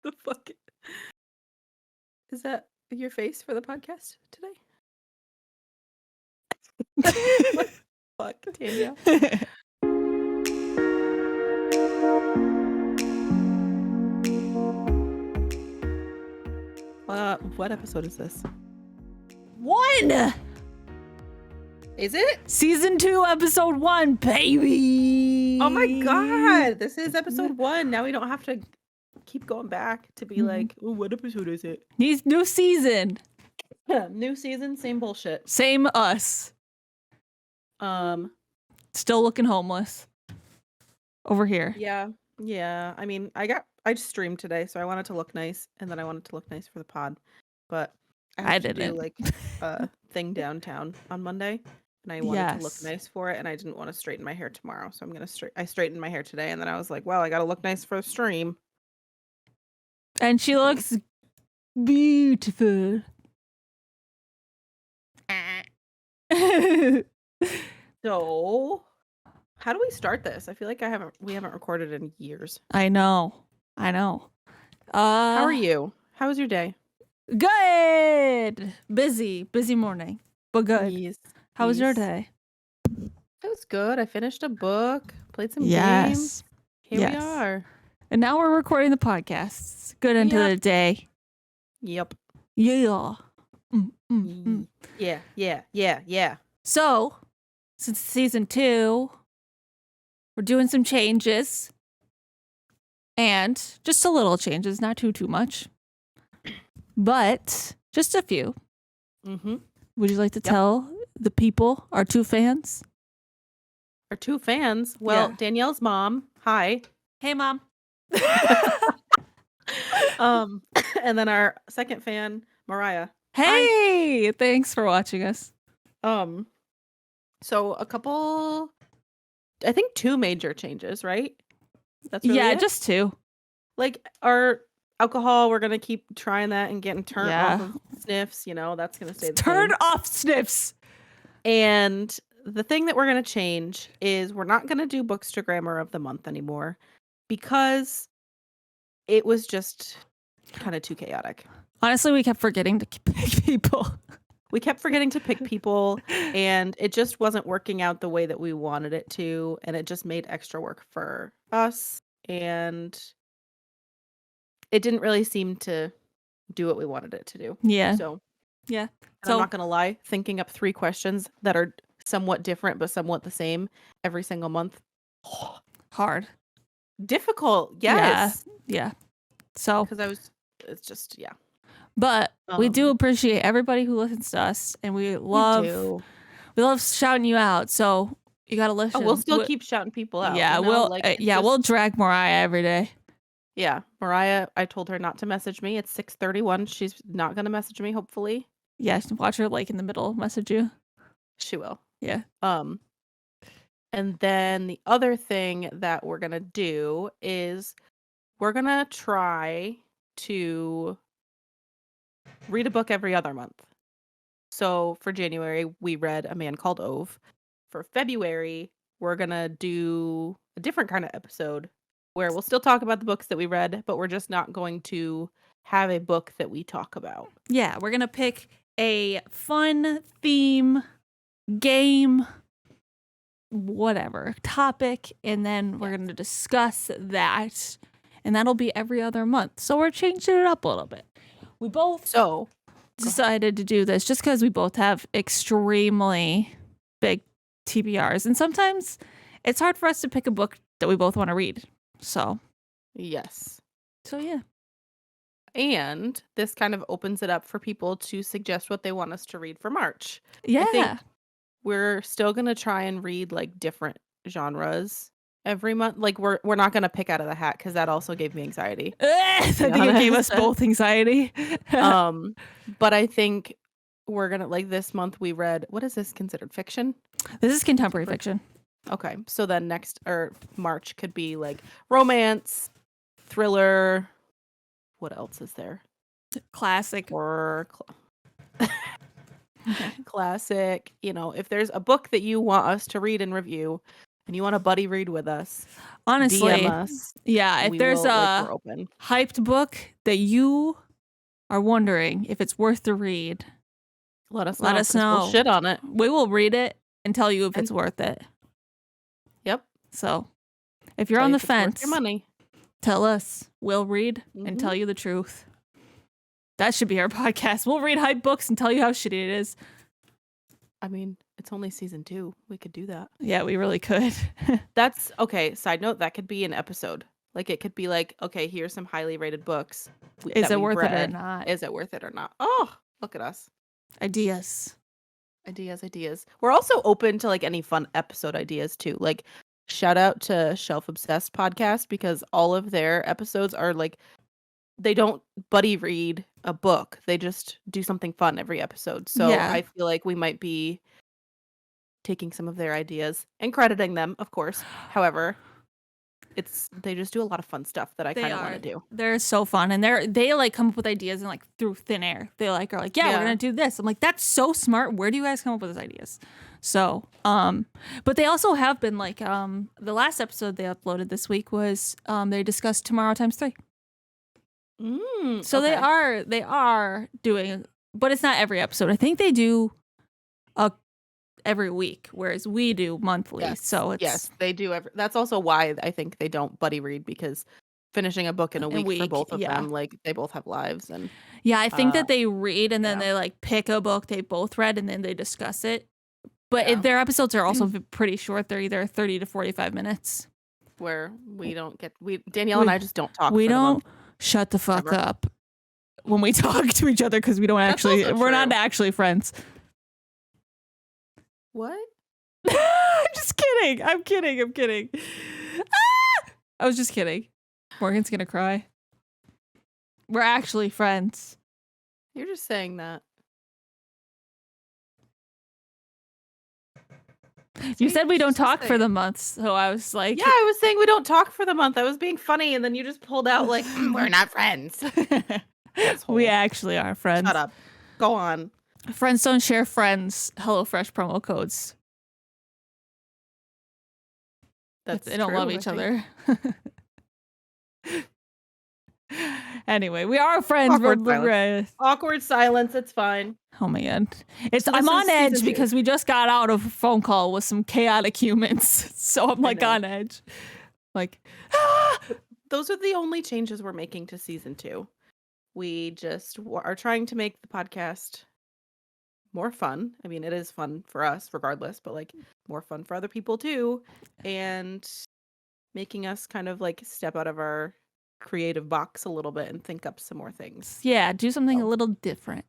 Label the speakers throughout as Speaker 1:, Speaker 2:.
Speaker 1: The fuck? Is that your face for the podcast today? What the fuck, Danielle? What episode is this?
Speaker 2: 1!
Speaker 1: Is it?
Speaker 2: Season 2, episode 1, baby!
Speaker 1: Oh my god! This is episode 1. Now we don't have to keep going back to be like, oh, what episode is it?
Speaker 2: New season.
Speaker 1: New season, same bullshit.
Speaker 2: Same us. Still looking homeless. Over here.
Speaker 1: Yeah. I mean, I just streamed today, so I wanted to look nice, and then I wanted to look nice for the pod. But I had to do like a thing downtown on Monday, and I wanted to look nice for it, and I didn't want to straighten my hair tomorrow, so I straightened my hair today, and then I was like, well, I gotta look nice for the stream.
Speaker 2: And she looks beautiful.
Speaker 1: So, how do we start this? I feel like we haven't recorded in years.
Speaker 2: I know.
Speaker 1: How are you? How was your day?
Speaker 2: Good. Busy morning, but good.
Speaker 1: Yes.
Speaker 2: How was your day?
Speaker 1: It was good. I finished a book, played some games. Here we are.
Speaker 2: And now we're recording the podcast. Good into the day.
Speaker 1: Yep.
Speaker 2: Yeah.
Speaker 1: Yeah.
Speaker 2: So, since season 2, we're doing some changes. And just a little changes, not too much. But just a few.
Speaker 1: Mm-hmm.
Speaker 2: Would you like to tell the people, our 2 fans?
Speaker 1: Our 2 fans? Well, Danielle's mom. Hi.
Speaker 2: Hey, Mom.
Speaker 1: And then our second fan, Mariah.
Speaker 2: Hey, hi. Thanks for watching us.
Speaker 1: So a couple, I think 2 major changes, right? That's really it?
Speaker 2: Just 2.
Speaker 1: Like our alcohol, we're gonna keep trying that and getting turned off of sniffs. You know, that's gonna stay the
Speaker 2: Turn off sniffs.
Speaker 1: And the thing that we're gonna change is we're not gonna do Bookstagrammer of the month anymore because it was just kind of too chaotic.
Speaker 2: Honestly, we kept forgetting to pick people.
Speaker 1: And it just wasn't working out the way that we wanted it to, and it just made extra work for us, and it didn't really seem to do what we wanted it to do.
Speaker 2: Yeah.
Speaker 1: So I'm not gonna lie, thinking up 3 questions that are somewhat different but somewhat the same every single month.
Speaker 2: Hard.
Speaker 1: Difficult. Yes.
Speaker 2: Yeah. So
Speaker 1: because it's just
Speaker 2: But we do appreciate everybody who listens to us, and we love shouting you out. So you gotta listen.
Speaker 1: We'll still keep shouting people out.
Speaker 2: Yeah, we'll drag Mariah every day.
Speaker 1: Yeah, Mariah. I told her not to message me. It's 6:31. She's not gonna message me. Hopefully.
Speaker 2: Yeah, watch her in the middle message you.
Speaker 1: She will.
Speaker 2: Yeah.
Speaker 1: And then the other thing that we're gonna do is we're gonna try to read a book every other month. So for January, we read A Man Called Ove. For February, we're going to do a different kind of episode where we'll still talk about the books that we read, but we're just not going to have a book that we talk about.
Speaker 2: Yeah, we're going to pick a fun theme, game, whatever, topic, and then we're going to discuss that. And that'll be every other month. So we're changing it up a little bit. We both decided to do this just because we both have extremely big TBRs. And sometimes it's hard for us to pick a book that we both want to read. So.
Speaker 1: Yes.
Speaker 2: So, yeah.
Speaker 1: And this kind of opens it up for people to suggest what they want us to read for March.
Speaker 2: Yeah.
Speaker 1: I think we're still going to try and read different genres every month. We're not gonna pick out of the hat because that also gave me anxiety.
Speaker 2: I think it gave us both anxiety.
Speaker 1: But I think we're gonna this month we read, what is this considered fiction?
Speaker 2: This is contemporary fiction.
Speaker 1: Okay, so then March could be romance, thriller. What else is there?
Speaker 2: Classic
Speaker 1: or classic. If there's a book that you want us to read and review, and you want to buddy read with us,
Speaker 2: honestly,
Speaker 1: DM us.
Speaker 2: yeah, if there's
Speaker 1: we're open.
Speaker 2: hyped book that you are wondering if it's worth the read,
Speaker 1: let us
Speaker 2: know.
Speaker 1: We'll shit on it.
Speaker 2: We will read it and tell you if it's worth it.
Speaker 1: Yep.
Speaker 2: So if you're on the fence,
Speaker 1: your money.
Speaker 2: Tell us. We'll read and tell you the truth. That should be our podcast. We'll read hype books and tell you how shitty it is.
Speaker 1: I mean, it's only season 2. We could do that.
Speaker 2: Yeah, we really could.
Speaker 1: That's okay. Side note, that could be an episode. Like, it could be like, okay, here's some highly rated books.
Speaker 2: Is it worth it or not?
Speaker 1: Is it worth it or not? Oh, look at us.
Speaker 2: Ideas.
Speaker 1: We're also open to like any fun episode ideas too. Like, shout out to Shelf Obsessed podcast, because all of their episodes are like, they don't buddy read a book. They just do something fun every episode. So yeah. I feel like we might be taking some of their ideas and crediting them, of course. However, they just do a lot of fun stuff that I kind of want to do.
Speaker 2: They're so fun, and they like come up with ideas and like through thin air. They like are like, yeah, we're gonna do this. I'm like, that's so smart. Where do you guys come up with these ideas? So, but they also have been like, the last episode they uploaded this week was they discussed Tomorrow Times 3. So okay. they are doing, but it's not every episode. I think they do every week, whereas we do monthly. Yes. So it's
Speaker 1: they do that's also why I think they don't buddy read, because finishing a book in a week for both of them, like they both have lives. And
Speaker 2: I think that they read and then they like pick a book they both read and then they discuss it. But their episodes are also pretty short. They're either 30 to 45 minutes.
Speaker 1: Where we don't get Danielle and I just don't talk.
Speaker 2: We don't shut the fuck up when we talk to each other, because we don't we're not actually friends.
Speaker 1: What?
Speaker 2: Just kidding. I'm kidding. Ah! I was just kidding. Morgan's gonna cry. We're actually friends.
Speaker 1: You're just saying that.
Speaker 2: You said we don't talk for the month, so I was like...
Speaker 1: Yeah, I was saying we don't talk for the month. I was being funny, and then you just pulled out like, we're not friends.
Speaker 2: We actually are friends.
Speaker 1: Shut up. Go on.
Speaker 2: Friends don't share friends. HelloFresh promo codes. They don't love each other. Anyway, we are friends.
Speaker 1: Awkward silence. It's fine.
Speaker 2: Oh my god. I'm on edge because we just got out of a phone call with some chaotic humans. So I'm like on edge. Like,
Speaker 1: those are the only changes we're making to season 2. We just are trying to make the podcast more fun. I mean, it is fun for us regardless, but like more fun for other people too. And making us kind of like step out of our creative box a little bit and think up some more things.
Speaker 2: Yeah, do something a little different.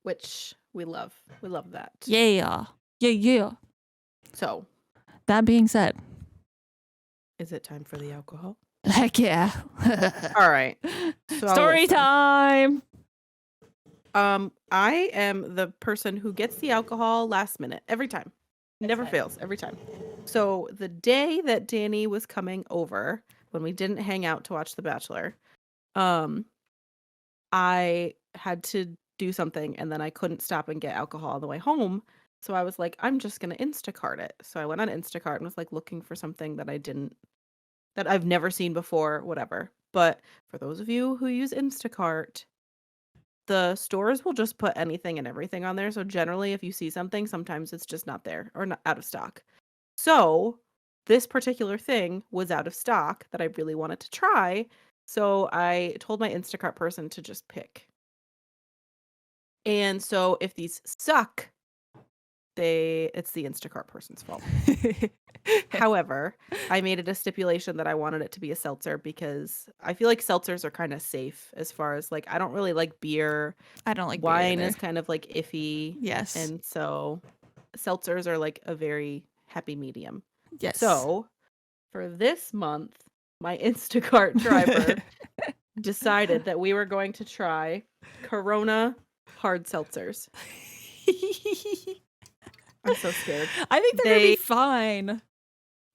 Speaker 1: Which we love. We love that.
Speaker 2: Yeah. So,
Speaker 1: that
Speaker 2: being said,
Speaker 1: is it time for the alcohol?
Speaker 2: Heck yeah.
Speaker 1: All right. So
Speaker 2: story time.
Speaker 1: I am the person who gets the alcohol last minute every time. Never fails, every time. So the day that Danny was coming over, when we didn't hang out to watch The Bachelor, I had to do something, and then I couldn't stop and get alcohol on the way home. So I was like, I'm just gonna Instacart it. So I went on Instacart and was like looking for something that I've never seen before, whatever. But for those of you who use Instacart, the stores will just put anything and everything on there. So generally, if you see something, sometimes it's just not there or not out of stock. So this particular thing was out of stock that I really wanted to try. So I told my Instacart person to just pick. And so if these suck, it's the Instacart person's fault. However, I made it a stipulation that I wanted it to be a seltzer, because I feel like seltzers are kind of safe as far as like, I don't really like beer.
Speaker 2: I don't like
Speaker 1: wine
Speaker 2: beer
Speaker 1: is kind of like iffy.
Speaker 2: Yes.
Speaker 1: And so seltzers are like a very happy medium.
Speaker 2: Yes.
Speaker 1: So for this month, my Instacart driver decided that we were going to try Corona hard seltzers. I'm so scared.
Speaker 2: I think they're gonna be fine.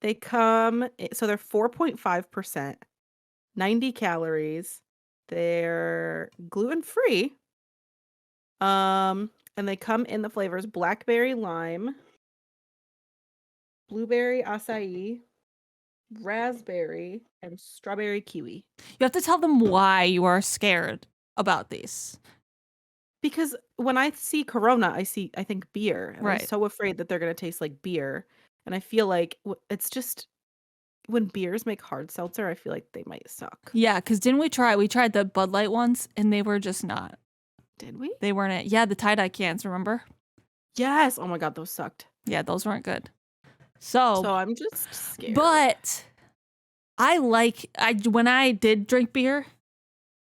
Speaker 1: They come, so they're 4.5%, 90 calories. They're gluten-free. And they come in the flavors blackberry, lime, blueberry acai, raspberry, and strawberry kiwi.
Speaker 2: You have to tell them why you are scared about these.
Speaker 1: Because when I see Corona, I think beer. And
Speaker 2: Right.
Speaker 1: I'm so afraid that they're going to taste like beer. And I feel like it's just when beers make hard seltzer, I feel like they might suck.
Speaker 2: Yeah, because didn't we tried the Bud Light ones and they were just not.
Speaker 1: Did we?
Speaker 2: They weren't it. Yeah, the tie-dye cans, remember?
Speaker 1: Yes. Oh my God, those sucked.
Speaker 2: Yeah, those weren't good. So
Speaker 1: I'm just scared.
Speaker 2: But when I did drink beer,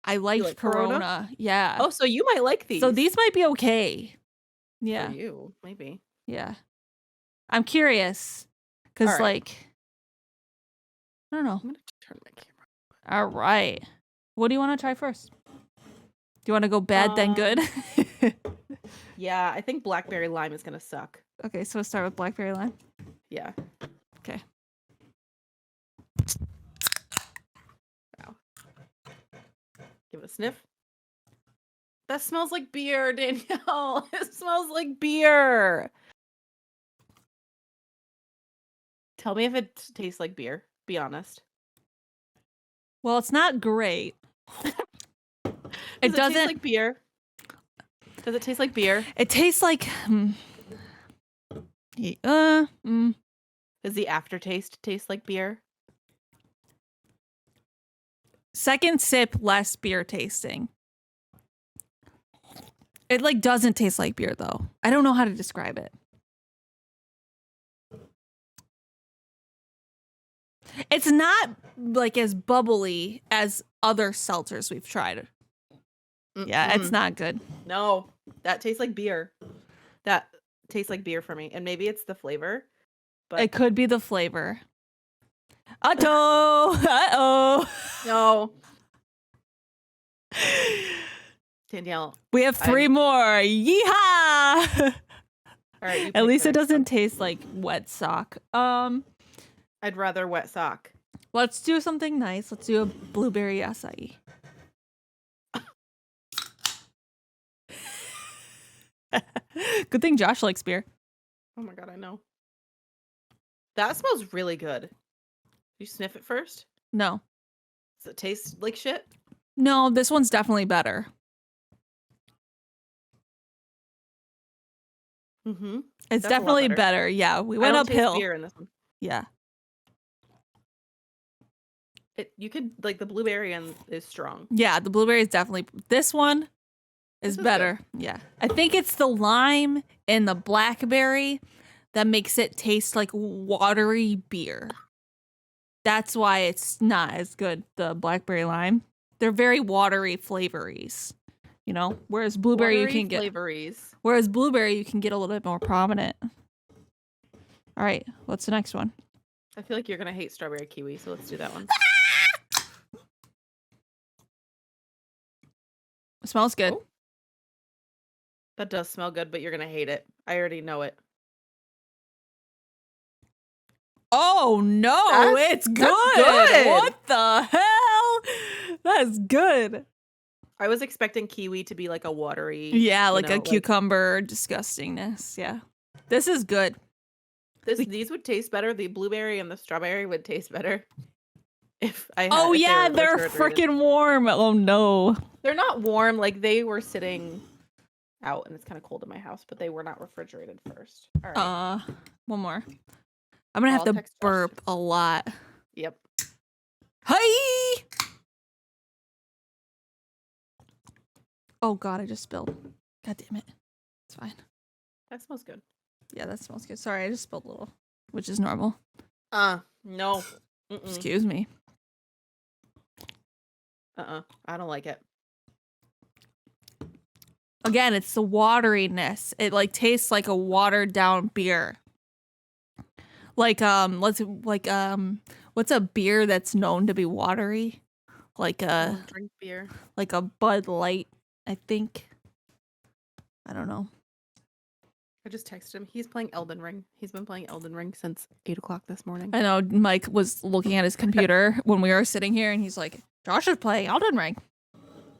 Speaker 2: I liked
Speaker 1: like
Speaker 2: Corona. Yeah.
Speaker 1: Oh, so you might like these.
Speaker 2: So these might be okay. Yeah.
Speaker 1: For you, maybe.
Speaker 2: Yeah. I'm curious. Because, like, I don't know.
Speaker 1: I'm going to turn my camera.
Speaker 2: All right. What do you want to try first? Do you want to go bad, then good?
Speaker 1: Yeah, I think blackberry lime is going to suck.
Speaker 2: Okay, so we'll start with blackberry lime.
Speaker 1: Yeah.
Speaker 2: Okay.
Speaker 1: Wow. Give it a sniff. That smells like beer, Danielle. It smells like beer. Tell me if it tastes like beer. Be honest.
Speaker 2: Well, it's not great.
Speaker 1: It doesn't taste like beer. Does it taste like beer?
Speaker 2: It tastes like
Speaker 1: Does the aftertaste taste like beer?
Speaker 2: Second sip, less beer tasting. It like doesn't taste like beer though. I don't know how to describe it. It's not like as bubbly as other seltzers we've tried. Yeah, it's not good.
Speaker 1: No, that tastes like beer. That tastes like beer for me. And maybe it's the flavor. But
Speaker 2: it could be the flavor. Otto! Uh-oh!
Speaker 1: No. Danielle.
Speaker 2: We have 3 more. Yeehaw!
Speaker 1: All right.
Speaker 2: At least it doesn't taste like wet sock.
Speaker 1: I'd rather wet sock.
Speaker 2: Let's do something nice. Let's do a blueberry acai. Good thing Josh likes beer.
Speaker 1: Oh my God, I know. That smells really good. You sniff it first?
Speaker 2: No.
Speaker 1: Does it taste like shit?
Speaker 2: No, this one's definitely better.
Speaker 1: Mm-hmm.
Speaker 2: It's definitely better. Yeah, we went uphill.
Speaker 1: Beer in this one.
Speaker 2: Yeah.
Speaker 1: You could like the blueberry is strong.
Speaker 2: Yeah, the blueberry is definitely. This one is better. Good. Yeah, I think it's the lime and the blackberry that makes it taste like watery beer. That's why it's not as good. The blackberry lime, they're very watery flavories. You know, whereas blueberry you can get flavories. Whereas blueberry you can get a little bit more prominent. All right, what's the next one?
Speaker 1: I feel like you're gonna hate strawberry kiwi, so let's do that one.
Speaker 2: It smells good.
Speaker 1: Oh. That does smell good, but you're gonna hate it. I already know it.
Speaker 2: Oh no, it's good. What the hell? That's good.
Speaker 1: I was expecting kiwi to be like a watery.
Speaker 2: Yeah, like a cucumber disgustingness. Yeah. This is good.
Speaker 1: These would taste better. The blueberry and the strawberry would taste better. If I had,
Speaker 2: oh yeah, they're freaking warm. Oh no.
Speaker 1: They're not warm. Like they were sitting out and it's kind of cold in my house, but they were not refrigerated first. All right.
Speaker 2: One more. I'm gonna have to burp a lot.
Speaker 1: Yep.
Speaker 2: Hi. Oh god, I just spilled. God damn it. It's fine.
Speaker 1: That smells good.
Speaker 2: Yeah, that smells good. Sorry, I just spilled a little, which is normal.
Speaker 1: No.
Speaker 2: Excuse me.
Speaker 1: I don't like it.
Speaker 2: Again, it's the wateriness. It like tastes like a watered down beer. Like what's a beer that's known to be watery? Like
Speaker 1: drink beer.
Speaker 2: Like a Bud Light, I think. I don't know.
Speaker 1: I just texted him. He's playing Elden Ring. He's been playing Elden Ring since 8 o'clock this morning.
Speaker 2: I know Mike was looking at his computer when we were sitting here and he's like, Josh is playing Elden Ring.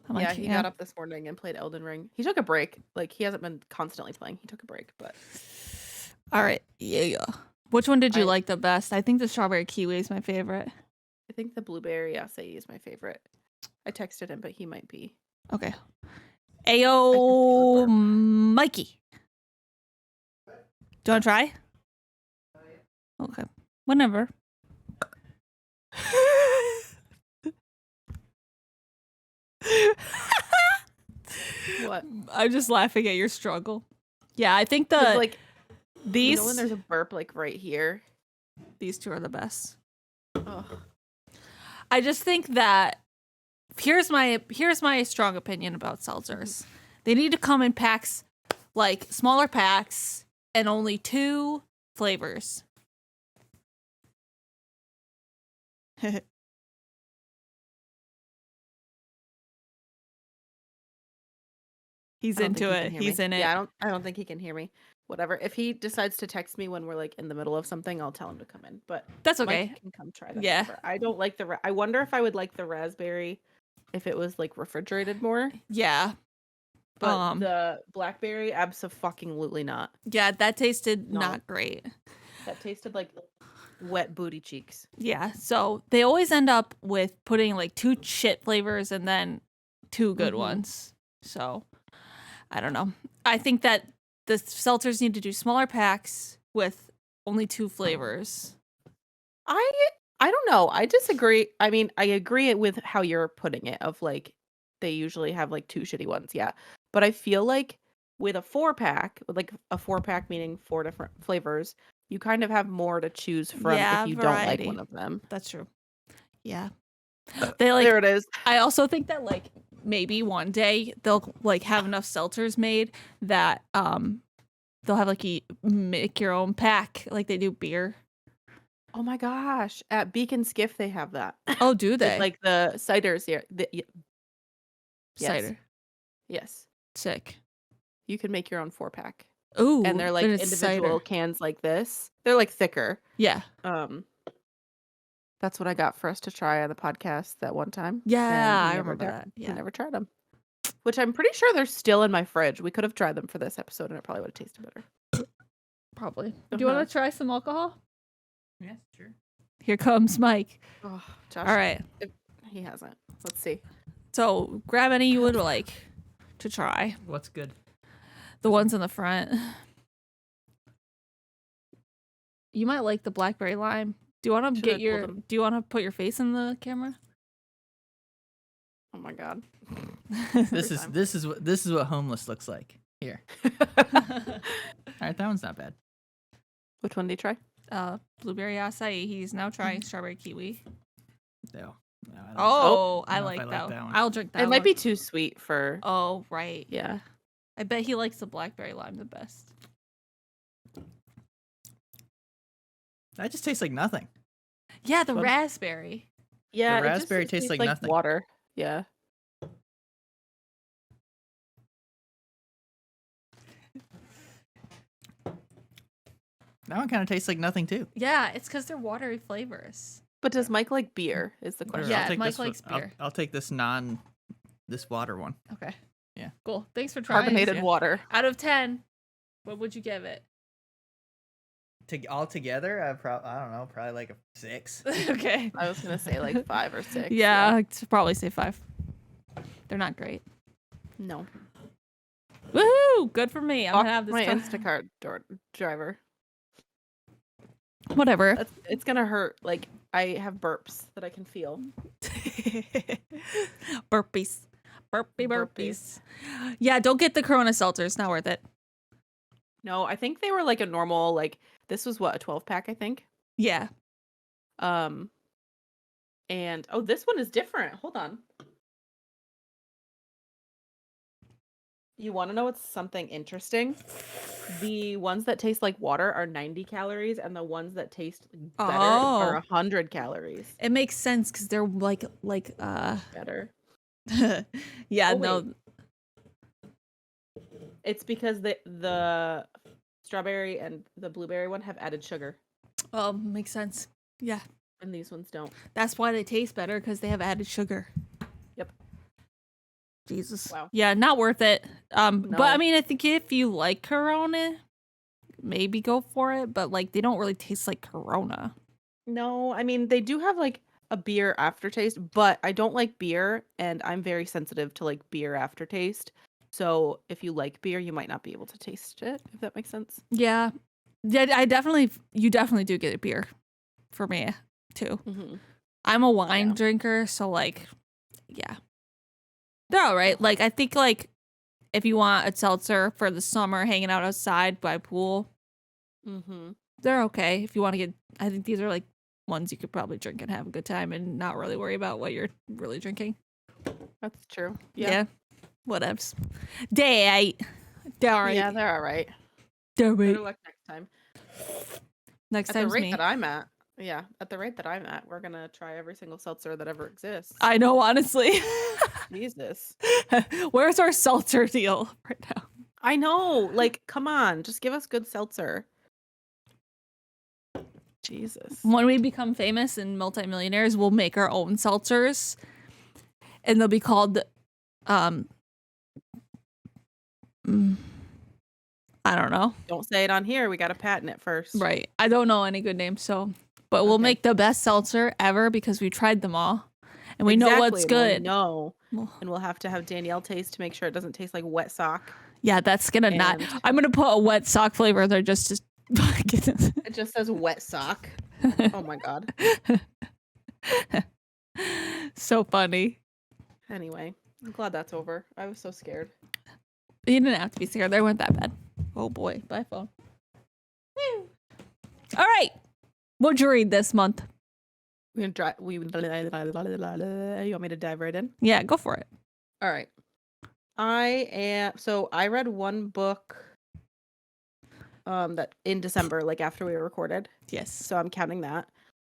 Speaker 2: I'm
Speaker 1: like, he got up this morning and played Elden Ring. He took a break. Like, he hasn't been constantly playing. He took a break, but...
Speaker 2: All right. Yeah. Which one did you like the best? I think the strawberry kiwi is my favorite.
Speaker 1: I think the blueberry acai is my favorite. I texted him, but he might be.
Speaker 2: Okay. Ayo, Mikey. Do you want to try? Okay. Whenever.
Speaker 1: What?
Speaker 2: I'm just laughing at your struggle. Yeah, I think the
Speaker 1: like
Speaker 2: these.
Speaker 1: When there's a burp like right here.
Speaker 2: These two are the best.
Speaker 1: Ugh.
Speaker 2: I just think that here's my strong opinion about seltzers. They need to come in packs, like smaller packs, and only 2 flavors. He's into it. He's in it.
Speaker 1: Yeah, I don't think he can hear me. Whatever. If he decides to text me when we're like in the middle of something, I'll tell him to come in. But
Speaker 2: that's okay.
Speaker 1: Mike can come try that.
Speaker 2: Yeah.
Speaker 1: I don't like I wonder if I would like the raspberry if it was like refrigerated more.
Speaker 2: Yeah.
Speaker 1: But the blackberry, absolutely not.
Speaker 2: Yeah, that tasted not great.
Speaker 1: That tasted like wet booty cheeks.
Speaker 2: Yeah. So they always end up with putting like 2 shit flavors and then 2 good ones. So I don't know. I think that the seltzers need to do smaller packs with only 2 flavors.
Speaker 1: I don't know. I disagree. I mean, I agree with how you're putting it of like they usually have like 2 shitty ones. Yeah. But I feel like with a 4-pack, like a 4-pack meaning 4 different flavors, you kind of have more to choose from if you don't like one of them.
Speaker 2: That's true. Yeah.
Speaker 1: There it is.
Speaker 2: I also think that like maybe one day they'll like have enough seltzers made that they'll have like make your own pack like they do beer.
Speaker 1: Oh my gosh. At Beacon Skiff they have that.
Speaker 2: Oh, do they?
Speaker 1: Like the ciders here.
Speaker 2: Cider.
Speaker 1: Yes.
Speaker 2: Sick.
Speaker 1: You can make your own 4-pack.
Speaker 2: Ooh.
Speaker 1: And they're like individual cans like this. They're like thicker.
Speaker 2: Yeah.
Speaker 1: That's what I got for us to try on the podcast that one time.
Speaker 2: Yeah, I remember that. Yeah.
Speaker 1: I never tried them. Which I'm pretty sure they're still in my fridge. We could have tried them for this episode and it probably would have tasted better.
Speaker 2: Probably. Do you want to try some alcohol?
Speaker 3: Yeah, sure.
Speaker 2: Here comes Mike.
Speaker 1: Oh, Josh.
Speaker 2: All right.
Speaker 1: He hasn't. Let's see.
Speaker 2: So grab any you would like to try.
Speaker 3: What's good?
Speaker 2: The ones in the front. You might like the blackberry lime. Do you want to Do you want to put your face in the camera?
Speaker 1: Oh my god.
Speaker 3: This is what homeless looks like. Here. All right, that one's not bad.
Speaker 1: Which one did you try?
Speaker 2: Blueberry acai. He's now trying strawberry kiwi.
Speaker 3: No.
Speaker 2: I like that one. I'll drink that one.
Speaker 1: It might be too sweet for...
Speaker 2: Oh, right.
Speaker 1: Yeah.
Speaker 2: I bet he likes the blackberry lime the best.
Speaker 3: That just tastes like nothing.
Speaker 2: Yeah, the raspberry.
Speaker 1: Yeah,
Speaker 3: the raspberry tastes like nothing.
Speaker 1: Water. Yeah.
Speaker 3: That one kind of tastes like nothing too.
Speaker 2: Yeah, it's because they're watery flavors.
Speaker 1: But does Mike like beer? Is the question.
Speaker 2: Yeah, Mike likes beer.
Speaker 3: I'll take this water one.
Speaker 2: Okay.
Speaker 3: Yeah.
Speaker 2: Cool. Thanks for trying.
Speaker 1: Carbonated water.
Speaker 2: Out of 10, what would you give it?
Speaker 3: All together, I don't know, probably like a 6.
Speaker 2: Okay.
Speaker 1: I was gonna say like 5 or 6.
Speaker 2: Yeah, I'd probably say 5. They're not great.
Speaker 1: No.
Speaker 2: Woohoo! Good for me. I'm gonna have this.
Speaker 1: My Instacart driver.
Speaker 2: Whatever.
Speaker 1: It's gonna hurt. Like I have burps that I can feel.
Speaker 2: Burpees. Burpees. Yeah, don't get the Corona seltzer. It's not worth it.
Speaker 1: No, I think they were like a normal, like this was what, a 12-pack, I think.
Speaker 2: Yeah.
Speaker 1: And this one is different. Hold on. You want to know what's something interesting? The ones that taste like water are 90 calories, and the ones that taste better are 100 calories.
Speaker 2: It makes sense because they're like
Speaker 1: better.
Speaker 2: Yeah, no.
Speaker 1: It's because the strawberry and the blueberry one have added sugar.
Speaker 2: Oh, makes sense. Yeah.
Speaker 1: And these ones don't.
Speaker 2: That's why they taste better, because they have added sugar.
Speaker 1: Yep.
Speaker 2: Jesus.
Speaker 1: Wow.
Speaker 2: Yeah, not worth it.
Speaker 1: No.
Speaker 2: But I mean, I think if you like Corona, maybe go for it, but like they don't really taste like Corona.
Speaker 1: No, I mean they do have like a beer aftertaste, but I don't like beer and I'm very sensitive to like beer aftertaste. So if you like beer, you might not be able to taste it, if that makes sense.
Speaker 2: Yeah. You definitely do get a beer for me too.
Speaker 1: Mm-hmm.
Speaker 2: I'm a wine drinker, so like, yeah. They're all right. Like, I think like if you want a seltzer for the summer, hanging out outside by a pool, they're okay. If you want to get, I think these are like ones you could probably drink and have a good time and not really worry about what you're really drinking.
Speaker 1: That's true.
Speaker 2: Yeah. Whatevs. They're all right.
Speaker 1: Yeah, they're all right.
Speaker 2: They're right.
Speaker 1: Better luck next time.
Speaker 2: Next
Speaker 1: at
Speaker 2: time's
Speaker 1: the rate
Speaker 2: me.
Speaker 1: that I'm at. Yeah, at the rate that I'm at, we're gonna try every single seltzer that ever exists.
Speaker 2: I know, honestly.
Speaker 1: Jesus.
Speaker 2: Where's our seltzer deal right now?
Speaker 1: I know. Like, come on. Just give us good seltzer. Jesus.
Speaker 2: When we become famous and multimillionaires, we'll make our own seltzers. And they'll be called I don't know.
Speaker 1: Don't say it on here. We got to patent it first.
Speaker 2: Right. I don't know any good names, but we'll make the best seltzer ever because we tried them all. And we know what's good.
Speaker 1: No. And we'll have to have Danielle taste to make sure it doesn't taste like wet sock.
Speaker 2: Yeah, that's gonna I'm gonna put a wet sock flavor there just
Speaker 1: it just says wet sock. Oh my god.
Speaker 2: So funny.
Speaker 1: Anyway, I'm glad that's over. I was so scared.
Speaker 2: You didn't have to be scared. They weren't that bad. Oh boy, bye phone. All right. What'd you read this month?
Speaker 1: You want me to dive right in?
Speaker 2: Yeah, go for it.
Speaker 1: All right. I read one book that in December, like after we recorded.
Speaker 2: Yes.
Speaker 1: So I'm counting that.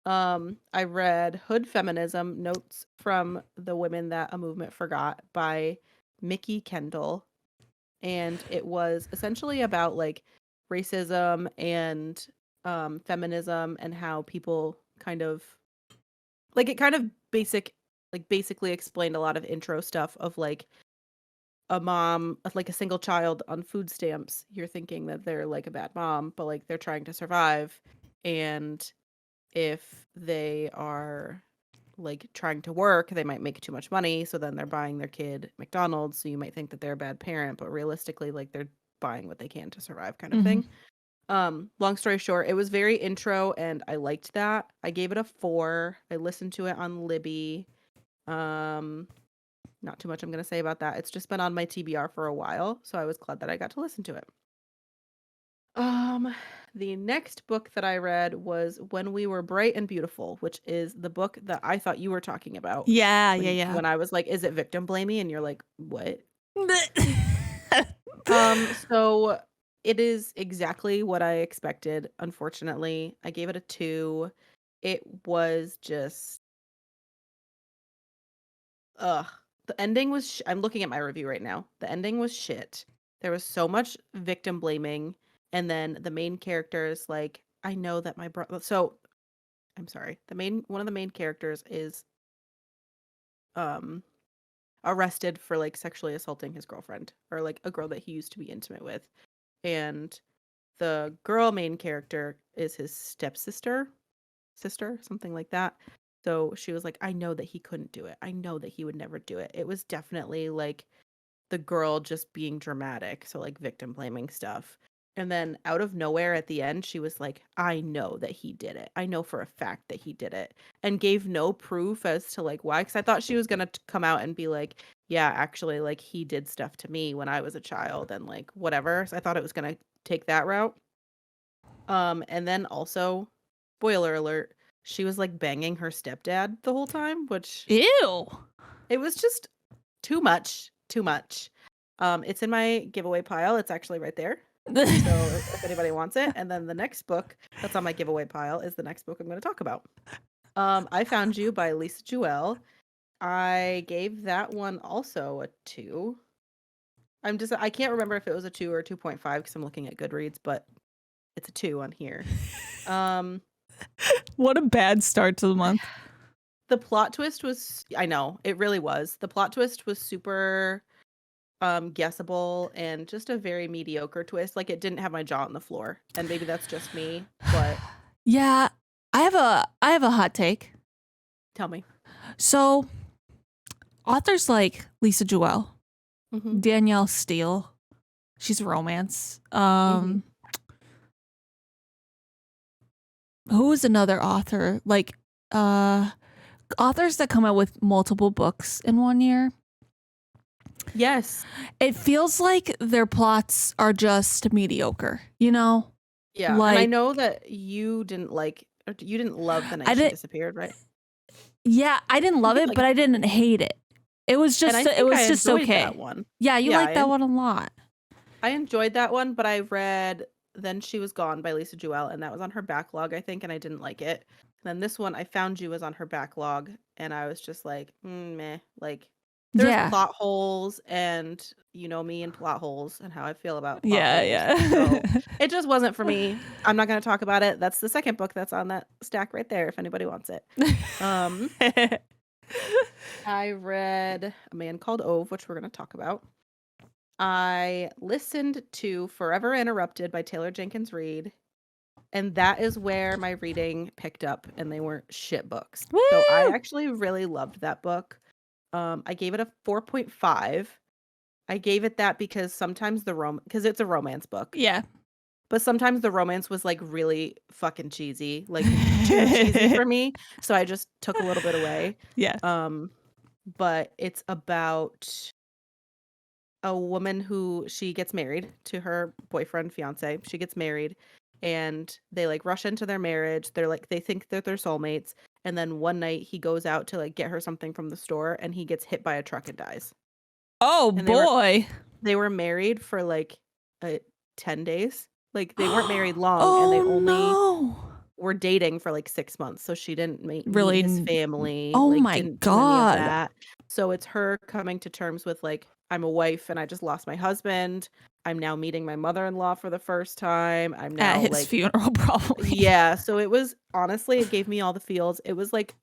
Speaker 1: I read Hood Feminism: Notes from the Women That a Movement Forgot by Mickey Kendall. And it was essentially about like racism and feminism and how people kind of like it kind of basically explained a lot of intro stuff of like a mom, like a single child on food stamps. You're thinking that they're like a bad mom, but like they're trying to survive. And if they are like trying to work, they might make too much money. So then they're buying their kid McDonald's. So you might think that they're a bad parent, but realistically, like they're buying what they can to survive kind of thing. Long story short, it was very intro and I liked that. I gave it a 4. I listened to it on Libby. Not too much I'm going to say about that. It's just been on my TBR for a while, so I was glad that I got to listen to it. The next book that I read was When We Were Bright and Beautiful, which is the book that I thought you were talking about.
Speaker 2: Yeah.
Speaker 1: When I was like, is it victim blaming? And you're like, what? So it is exactly what I expected. Unfortunately, I gave it a 2. It was just, the ending was, I'm looking at my review right now. The ending was shit. There was so much victim blaming. And then the main characters, like, I know that my brother, so I'm sorry. One of the main characters is, arrested for like sexually assaulting his girlfriend or like a girl that he used to be intimate with. And the girl main character is his sister, something like that. So she was like, I know that he couldn't do it. I know that he would never do it. It was definitely like the girl just being dramatic. So like victim blaming stuff. And then out of nowhere at the end, she was like, I know that he did it. I know for a fact that he did it. And gave no proof as to like why. Because I thought she was going to come out and be like, yeah, actually, like he did stuff to me when I was a child and like whatever. So I thought it was going to take that route. And then also, spoiler alert, she was like banging her stepdad the whole time, which
Speaker 2: ew.
Speaker 1: It was just too much. It's in my giveaway pile. It's actually right there. So if anybody wants it. And then the next book that's on my giveaway pile is the next book I'm going to talk about. I Found You by Lisa Jewell. I gave that one also a 2. I can't remember if it was a 2 or a 2.5 because I'm looking at Goodreads, but it's a 2 on here.
Speaker 2: What a bad start to the month.
Speaker 1: The plot twist was, I know, it really was. The plot twist was super guessable and just a very mediocre twist. Like it didn't have my jaw on the floor. And maybe that's just me, but
Speaker 2: Yeah, I have a hot take.
Speaker 1: tell me.
Speaker 2: So, authors like Lisa Jewell,
Speaker 1: Mm-hmm.
Speaker 2: Danielle Steele, she's romance. Who is another author? Like authors that come out with multiple books in one year.
Speaker 1: Yes.
Speaker 2: It feels like their plots are just mediocre, you know?
Speaker 1: Yeah.
Speaker 2: Like,
Speaker 1: and I know that you didn't love The Night She Disappeared, right?
Speaker 2: Yeah, I didn't love it, but I didn't hate it. It was just okay.
Speaker 1: That one.
Speaker 2: Yeah, you liked that one a lot.
Speaker 1: I enjoyed that one, but I read Then She Was Gone by Lisa Jewell, and that was on her backlog, I think, and I didn't like it. And then this one, I Found You, was on her backlog, and I was just like, meh. Like, there's plot holes, and you know me and plot holes and how I feel about plot holes.
Speaker 2: Yeah.
Speaker 1: So it just wasn't for me. I'm not going to talk about it. That's the second book that's on that stack right there if anybody wants it. I read A Man Called Ove, which we're going to talk about. I listened to Forever Interrupted by Taylor Jenkins Reid, and that is where my reading picked up, and they weren't shit books.
Speaker 2: Woo!
Speaker 1: So I actually really loved that book. I gave it a 4.5. I gave it that because sometimes because it's a romance book.
Speaker 2: Yeah.
Speaker 1: But sometimes the romance was like really fucking cheesy, like too cheesy for me. So I just took a little bit away.
Speaker 2: Yeah.
Speaker 1: But it's about a woman who she gets married to her boyfriend, fiance. She gets married and they like rush into their marriage. They're like, they think that they're soulmates. And then one night he goes out to like get her something from the store and he gets hit by a truck and dies.
Speaker 2: Oh,
Speaker 1: and
Speaker 2: boy.
Speaker 1: They were married for like 10 days. Like they weren't married long and they only were dating for like 6 months. So she didn't meet his family.
Speaker 2: Oh
Speaker 1: like,
Speaker 2: my
Speaker 1: didn't
Speaker 2: God.
Speaker 1: do any of that. So it's her coming to terms with like, I'm a wife and I just lost my husband. I'm now meeting my mother-in-law for the first time. I'm now
Speaker 2: at his funeral, probably.
Speaker 1: Yeah. So it was, honestly, it gave me all the feels. It was like,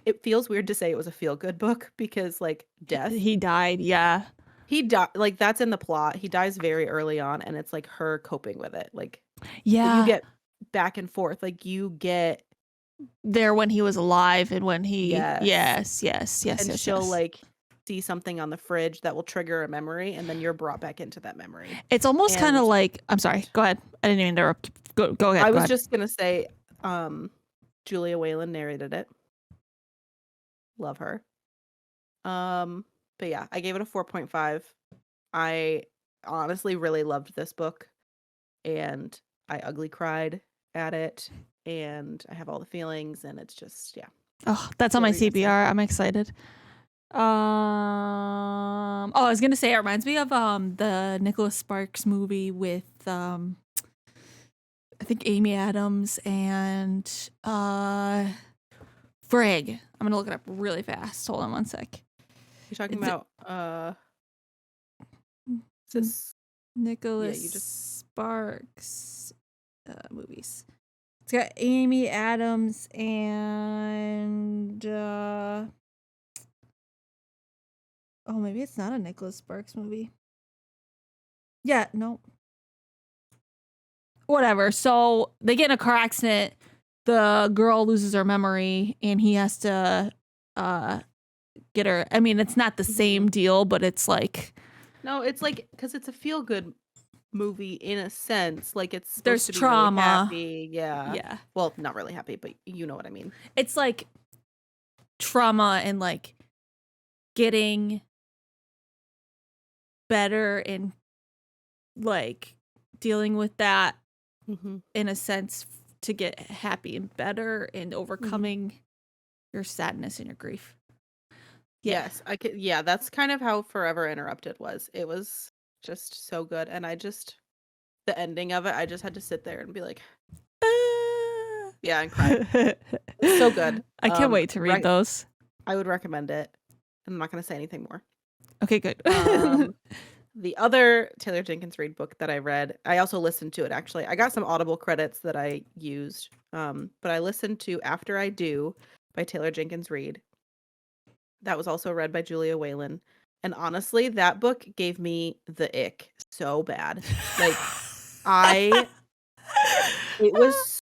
Speaker 1: it feels weird to say it was a feel-good book because like death.
Speaker 2: He died. Yeah.
Speaker 1: He died. Like that's in the plot. He dies very early on and it's like her coping with it. Like,
Speaker 2: yeah,
Speaker 1: you get back and forth. Like you get
Speaker 2: there when he was alive and when he
Speaker 1: yes.
Speaker 2: And
Speaker 1: she'll like see something on the fridge that will trigger a memory and then you're brought back into that memory.
Speaker 2: It's almost kind of like, I'm sorry, go ahead. I didn't even interrupt. Go ahead.
Speaker 1: I was just gonna say Julia Whelan narrated it. Love her. But yeah, I gave it a 4.5. I honestly really loved this book and I ugly cried at it and I have all the feelings and it's just, yeah.
Speaker 2: Oh, that's on my CBR. I'm excited. I was gonna say it reminds me of the Nicholas Sparks movie with I think Amy Adams and Frigg. I'm gonna look it up really fast. Hold on one sec.
Speaker 1: You're talking about
Speaker 2: Nicholas Sparks movies. It's got Amy Adams and maybe it's not a Nicholas Sparks movie. Yeah, no. Whatever. So they get in a car accident. The girl loses her memory and he has to get her. I mean, it's not the same deal, but it's like,
Speaker 1: no, it's like, because it's a feel good movie in a sense. Like it's
Speaker 2: there's
Speaker 1: to be
Speaker 2: trauma.
Speaker 1: Really happy. Yeah. Well, not really happy, but you know what I mean.
Speaker 2: It's like trauma and like getting better and like dealing with that in a sense to get happy and better and overcoming your sadness and your grief.
Speaker 1: Yes, I could. Yeah, that's kind of how Forever Interrupted was. It was just so good, and the ending of it, I just had to sit there and be like, yeah, and cry. It's so good.
Speaker 2: I can't wait to read those.
Speaker 1: I would recommend it. I'm not going to say anything more.
Speaker 2: Okay, good.
Speaker 1: The other Taylor Jenkins Reid book that I read, I also listened to it, actually. I got some Audible credits that I used, but I listened to After I Do by Taylor Jenkins Reid. That was also read by Julia Whelan. And honestly, that book gave me the ick so bad. Like, it was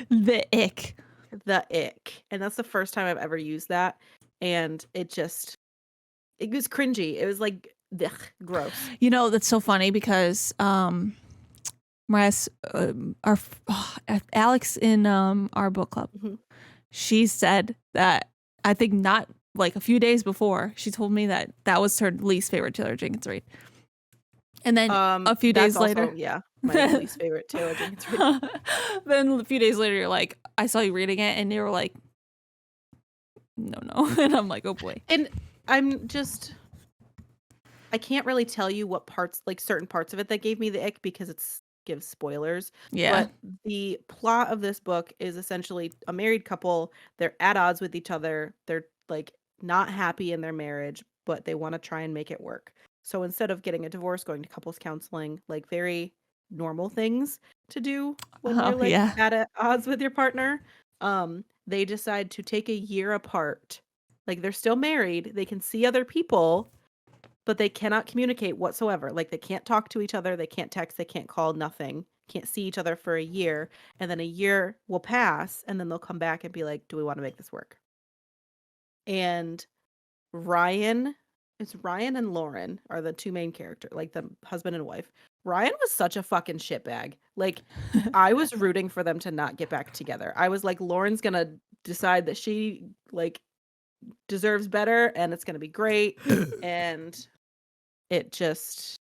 Speaker 2: the ick.
Speaker 1: The ick. And that's the first time I've ever used that. And it was cringy. It was like, ugh, gross.
Speaker 2: You know, that's so funny because Marias, Alex in our book club, she said that, I think not like a few days before, she told me that was her least favorite Taylor Jenkins read. And then a few days later,
Speaker 1: my least favorite Taylor Jenkins read.
Speaker 2: Then a few days later, you're like, I saw you reading it, and you were like, no. And I'm like, oh boy.
Speaker 1: And I can't really tell you what parts, like certain parts of it that gave me the ick because gives spoilers.
Speaker 2: Yeah.
Speaker 1: But the plot of this book is essentially a married couple. They're at odds with each other. They're like not happy in their marriage, but they want to try and make it work. So instead of getting a divorce, going to couples counseling, like very normal things to do when you're like at odds with your partner, they decide to take a year apart. Like they're still married. They can see other people, but they cannot communicate whatsoever. Like they can't talk to each other. They can't text. They can't call, nothing. Can't see each other for a year. And then a year will pass and then they'll come back and be like, do we want to make this work? And Ryan and Lauren are the two main characters, like the husband and wife. Ryan was such a fucking shitbag. Like I was rooting for them to not get back together. I was like, Lauren's going to decide that she like deserves better and it's going to be great. And it just,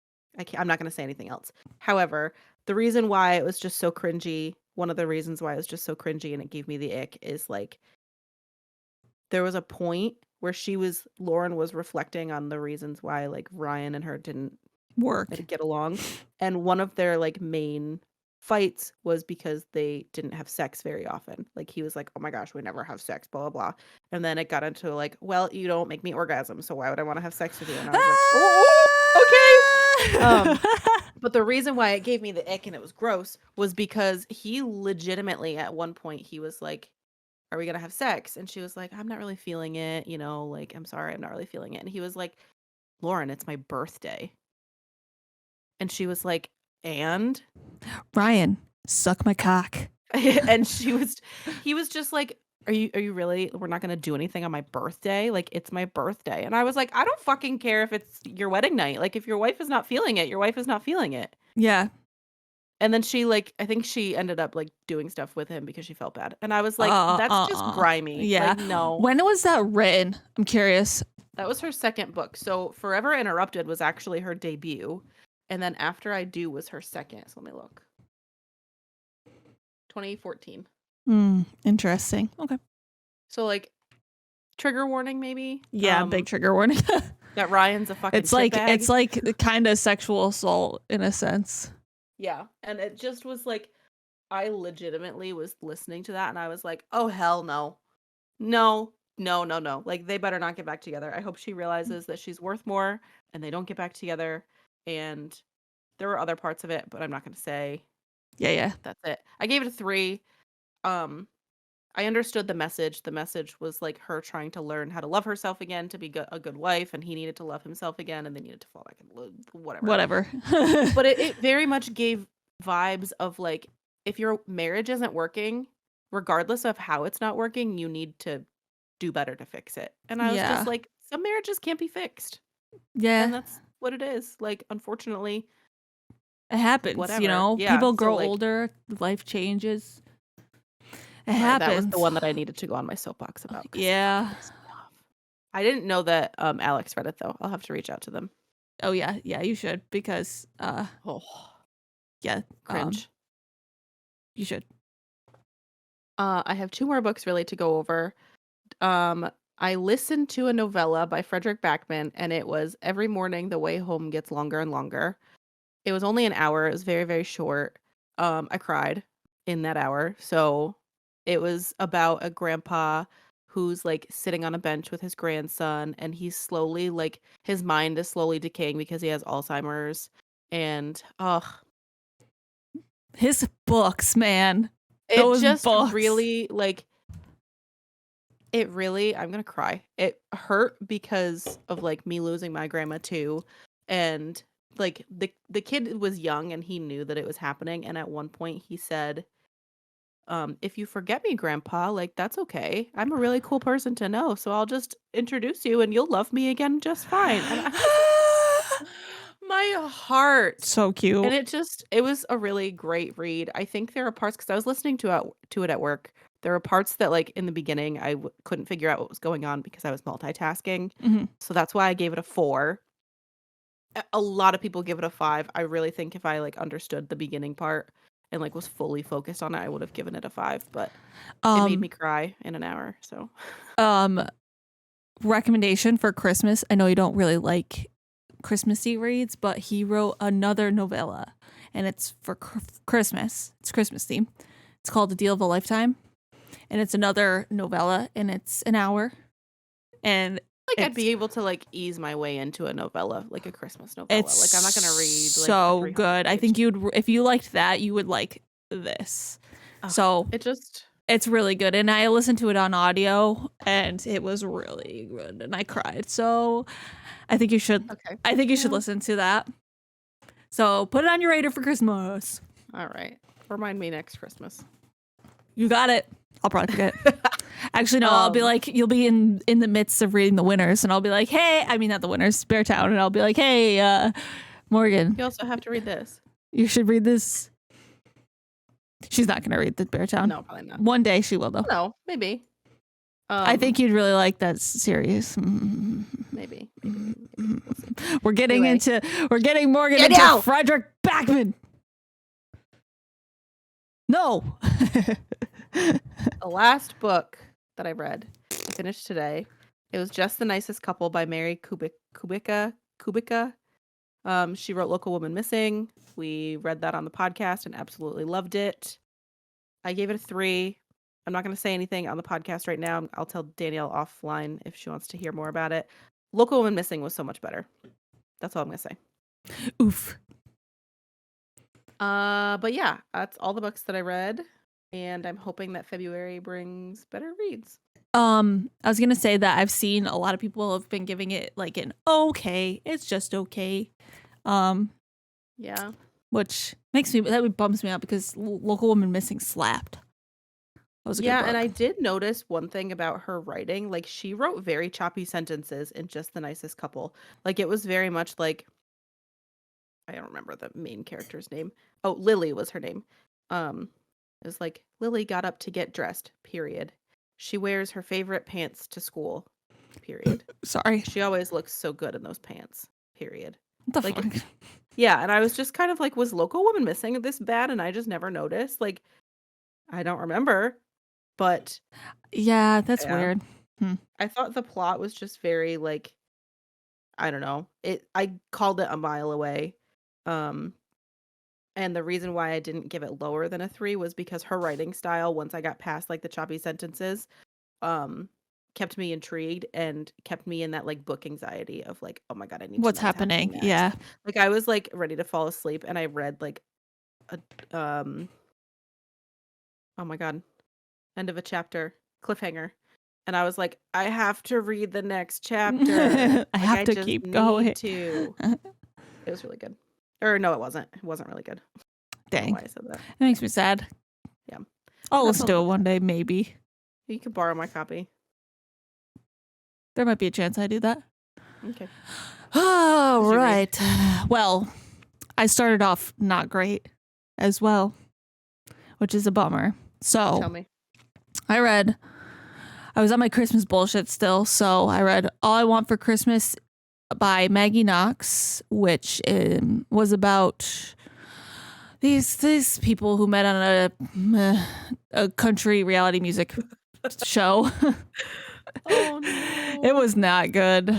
Speaker 1: I'm not going to say anything else. However, the reason why it was just so cringy, one of the reasons why it was just so cringy and it gave me the ick is like, there was a point where Lauren was reflecting on the reasons why like Ryan and her didn't get along. And one of their like main fights was because they didn't have sex very often. Like he was like, oh my gosh, we never have sex, blah, blah, blah. And then it got into like, well, you don't make me orgasm, so why would I want to have sex with you? And I was like, oh, okay. But the reason why it gave me the ick and it was gross was because he legitimately at one point he was like, are we gonna have sex? And she was like, I'm not really feeling it, you know, like, I'm sorry, I'm not really feeling it. And he was like, Lauren, it's my birthday. And she was like, and?
Speaker 2: Ryan, suck my cock.
Speaker 1: And he was just like, are you really, we're not gonna do anything on my birthday? Like, it's my birthday. And I was like, I don't fucking care if it's your wedding night. Like, if your wife is not feeling it, your wife is not feeling it.
Speaker 2: Yeah.
Speaker 1: And then she like, I think she ended up like doing stuff with him because she felt bad. And I was like, that's just grimy.
Speaker 2: Yeah.
Speaker 1: Like, no.
Speaker 2: When was that written? I'm curious.
Speaker 1: That was her second book. So Forever Interrupted was actually her debut. And then After I Do was her second. So let me look. 2014.
Speaker 2: Interesting. Okay.
Speaker 1: So like trigger warning maybe?
Speaker 2: Yeah, big trigger warning.
Speaker 1: That Ryan's a fucking
Speaker 2: It's like
Speaker 1: shitbag.
Speaker 2: kind of sexual assault in a sense.
Speaker 1: Yeah. And it just was like, I legitimately was listening to that and I was like, oh hell no. No. Like they better not get back together. I hope she realizes that she's worth more and they don't get back together. And there were other parts of it, but I'm not going to say.
Speaker 2: Yeah.
Speaker 1: That's it. I gave it a 3. I understood the message. The message was like her trying to learn how to love herself again, to be a good wife, and he needed to love himself again, and they needed to fall back and whatever. But it very much gave vibes of like, if your marriage isn't working, regardless of how it's not working, you need to do better to fix it. And I was just like, some marriages can't be fixed.
Speaker 2: Yeah.
Speaker 1: And that's what it is. Like, unfortunately,
Speaker 2: it happens.
Speaker 1: Whatever.
Speaker 2: You know,
Speaker 1: yeah,
Speaker 2: people grow older, life changes. It happens.
Speaker 1: That was the one that I needed to go on my soapbox about.
Speaker 2: Yeah.
Speaker 1: I didn't know that Alex read it though. I'll have to reach out to them.
Speaker 2: Oh yeah, you should because yeah,
Speaker 1: cringe.
Speaker 2: You should.
Speaker 1: I have 2 more books really to go over. I listened to a novella by Frederick Backman and it was Every Morning the Way Home Gets Longer and Longer. It was only an hour. It was very, very short. I cried in that hour. So it was about a grandpa who's like sitting on a bench with his grandson and he's slowly like his mind is slowly decaying because he has Alzheimer's. And
Speaker 2: his books, man.
Speaker 1: It just really like I'm gonna cry. It hurt because of like me losing my grandma too. And like the kid was young and he knew that it was happening. And at one point he said, if you forget me, Grandpa, like that's okay. I'm a really cool person to know. So I'll just introduce you and you'll love me again just fine. And I was my heart.
Speaker 2: So cute.
Speaker 1: And it was a really great read. I think there are parts because I was listening to it at work. There were parts that like in the beginning I couldn't figure out what was going on because I was multitasking.
Speaker 2: Mm-hmm.
Speaker 1: So that's why I gave it a 4. A lot of people give it a 5. I really think if I like understood the beginning part and like was fully focused on it, I would have given it a 5. But it made me cry in an hour. So,
Speaker 2: recommendation for Christmas. I know you don't really like Christmassy reads, but he wrote another novella, and it's for Christmas. It's Christmas theme. It's called A Deal of a Lifetime, and it's another novella, and it's an hour. And
Speaker 1: like I'd be able to like ease my way into a novella, like a Christmas novella. Like I'm not gonna read.
Speaker 2: So good. I think if you liked that, you would like this. So it's really good. And I listened to it on audio and it was really good. And I cried. So I think you should listen to that. So put it on your radar for Christmas.
Speaker 1: All right. Remind me next Christmas.
Speaker 2: You got it. I'll probably forget. Actually, no, I'll be like, you'll be in the midst of reading The Winners, and I'll be like, hey, I mean, not The Winners, Beartown, and I'll be like, hey, Morgan.
Speaker 1: You also have to read this.
Speaker 2: You should read this. She's not going to read the Beartown.
Speaker 1: No, probably not.
Speaker 2: One day she will, though.
Speaker 1: No, maybe.
Speaker 2: I think you'd really like that series.
Speaker 1: Maybe.
Speaker 2: We'll we're getting Morgan into Frederick Backman. No.
Speaker 1: The last book that I read, I finished today. It was Just the Nicest Couple by Mary Kubica. She wrote Local Woman Missing. We read that on the podcast and absolutely loved it. I gave it a 3. I'm not going to say anything on the podcast right now. I'll tell Danielle offline if she wants to hear more about it. Local Woman Missing was so much better. That's all I'm going to say.
Speaker 2: Oof.
Speaker 1: But yeah, that's all the books that I read. And I'm hoping that February brings better reads.
Speaker 2: I was going to say that I've seen a lot of people have been giving it like an okay. It's just okay.
Speaker 1: Yeah.
Speaker 2: Which bums me out because Local Woman Missing slapped. That was a good book.
Speaker 1: And I did notice one thing about her writing. Like, she wrote very choppy sentences in Just the Nicest Couple. Like, it was very much like, I don't remember the main character's name. Oh, Lily was her name. It was like, Lily got up to get dressed, period. She wears her favorite pants to school, period.
Speaker 2: Sorry.
Speaker 1: She always looks so good in those pants, period.
Speaker 2: What the fuck?
Speaker 1: Yeah, and I was just kind of like, was Local Woman Missing this bad? And I just never noticed. Like, I don't remember, but...
Speaker 2: Yeah, that's weird.
Speaker 1: I thought the plot was just very, like, I don't know. I called it a mile away. And the reason why I didn't give it lower than a 3 was because her writing style, once I got past like the choppy sentences, kept me intrigued and kept me in that like book anxiety of like, oh my God, I need to know
Speaker 2: what's happening. Yeah.
Speaker 1: Like I was like ready to fall asleep and I read like a oh my God, end of a chapter, cliffhanger. And I was like, I have to read the next chapter.
Speaker 2: I have to keep going.
Speaker 1: It was really good. Or no, it wasn't. It wasn't really good.
Speaker 2: Dang.
Speaker 1: I don't know why I said that.
Speaker 2: It makes me sad.
Speaker 1: Yeah.
Speaker 2: I'll listen to it one day, maybe.
Speaker 1: You could borrow my copy.
Speaker 2: There might be a chance I do that.
Speaker 1: Okay.
Speaker 2: Oh, right. Well, I started off not great as well, which is a bummer. So
Speaker 1: tell me.
Speaker 2: I was on my Christmas bullshit still, so I read All I Want for Christmas by Maggie Knox, which was about these people who met on a country reality music show.
Speaker 1: Oh no.
Speaker 2: It was not good.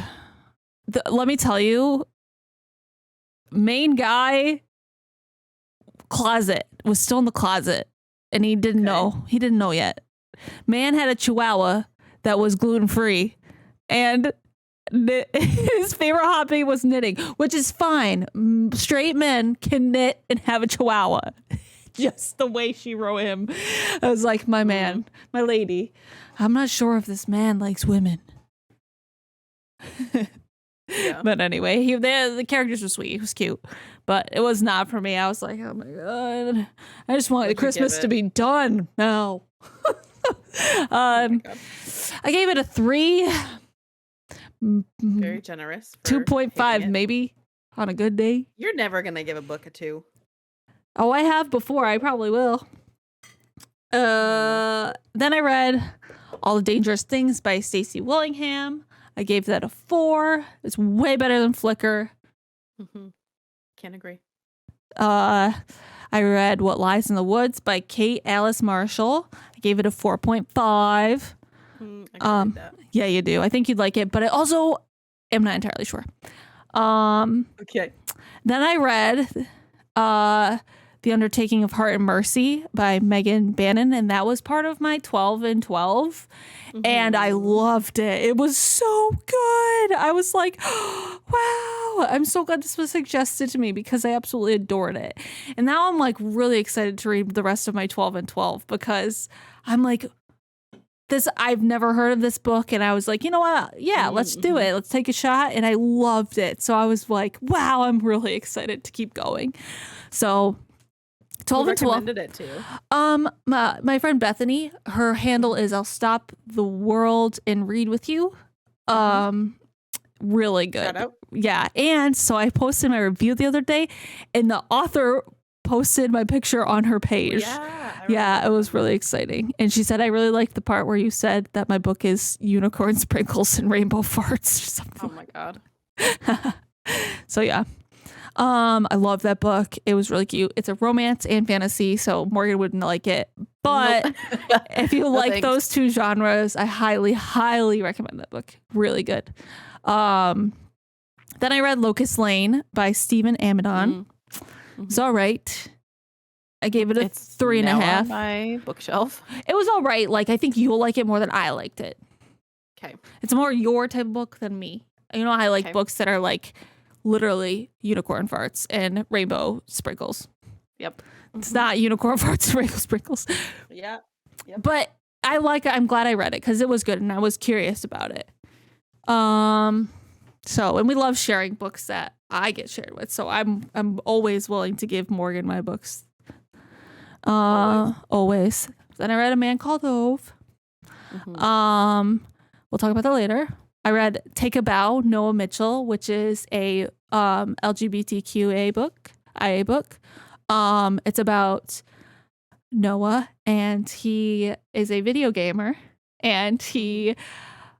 Speaker 2: Let me tell you, main guy was still in the closet and he didn't know. He didn't know yet. Man had a chihuahua that was gluten-free and his favorite hobby was knitting, which is fine. Straight men can knit and have a chihuahua. just the way she wrote him. I was like, my man, my lady, I'm not sure if this man likes women.
Speaker 1: Yeah.
Speaker 2: But anyway, the characters were sweet. He was cute. But it was not for me. I was like, oh my God. I just want Christmas to be done now. I gave it a 3.
Speaker 1: Very generous.
Speaker 2: 2.5 maybe on a good day.
Speaker 1: You're never going to give a book a 2.
Speaker 2: Oh, I have before. I probably will. Then I read All the Dangerous Things by Stacey Willingham. I gave that a 4. It's way better than Flicker.
Speaker 1: Mm-hmm. Can't agree.
Speaker 2: I read What Lies in the Woods by Kate Alice Marshall. I gave it a 4.5.
Speaker 1: I can read that.
Speaker 2: Yeah, you do. I think you'd like it, but I also am not entirely sure.
Speaker 1: Okay.
Speaker 2: Then I read The Undertaking of Heart and Mercy by Megan Bannon, and that was part of my 12 and 12. And I loved it. It was so good. I was like, oh, wow, I'm so glad this was suggested to me because I absolutely adored it. And now I'm like really excited to read the rest of my 12 and 12 because I'm like, I've never heard of this book. And I was like, you know what? Yeah, let's do it. Let's take a shot. And I loved it. So I was like, wow, I'm really excited to keep going. So 12 and 12.
Speaker 1: Recommended it to?
Speaker 2: My friend Bethany, her handle is I'll Stop the World and Read with You. Really good.
Speaker 1: Shout out.
Speaker 2: Yeah. And so I posted my review the other day and the author posted my picture on her page. Yeah, it was really exciting. And she said, I really liked the part where you said that my book is unicorn sprinkles and rainbow farts or something.
Speaker 1: Oh my God.
Speaker 2: So yeah. I love that book. It was really cute. It's a romance and fantasy, so Morgan wouldn't like it. But if you like those two genres, I highly, highly recommend that book. Really good. Then I read Locust Lane by Stephen Amidon. It's all right. I gave it a 3.5.
Speaker 1: On my bookshelf.
Speaker 2: It was all right. Like, I think you'll like it more than I liked it.
Speaker 1: Okay.
Speaker 2: It's more your type of book than me. You know, I like books that are like literally unicorn farts and rainbow sprinkles.
Speaker 1: Yep.
Speaker 2: It's not unicorn farts and rainbow sprinkles.
Speaker 1: Yeah. Yep.
Speaker 2: But I like it. I'm glad I read it because it was good and I was curious about it. So, and we love sharing books that I get shared with. So I'm always willing to give Morgan my books. Always. Then I read A Man Called Ove. We'll talk about that later. I read Take a Bow, Noah Mitchell, which is a LGBTQA book, IA book. It's about Noah, and he is a video gamer, and he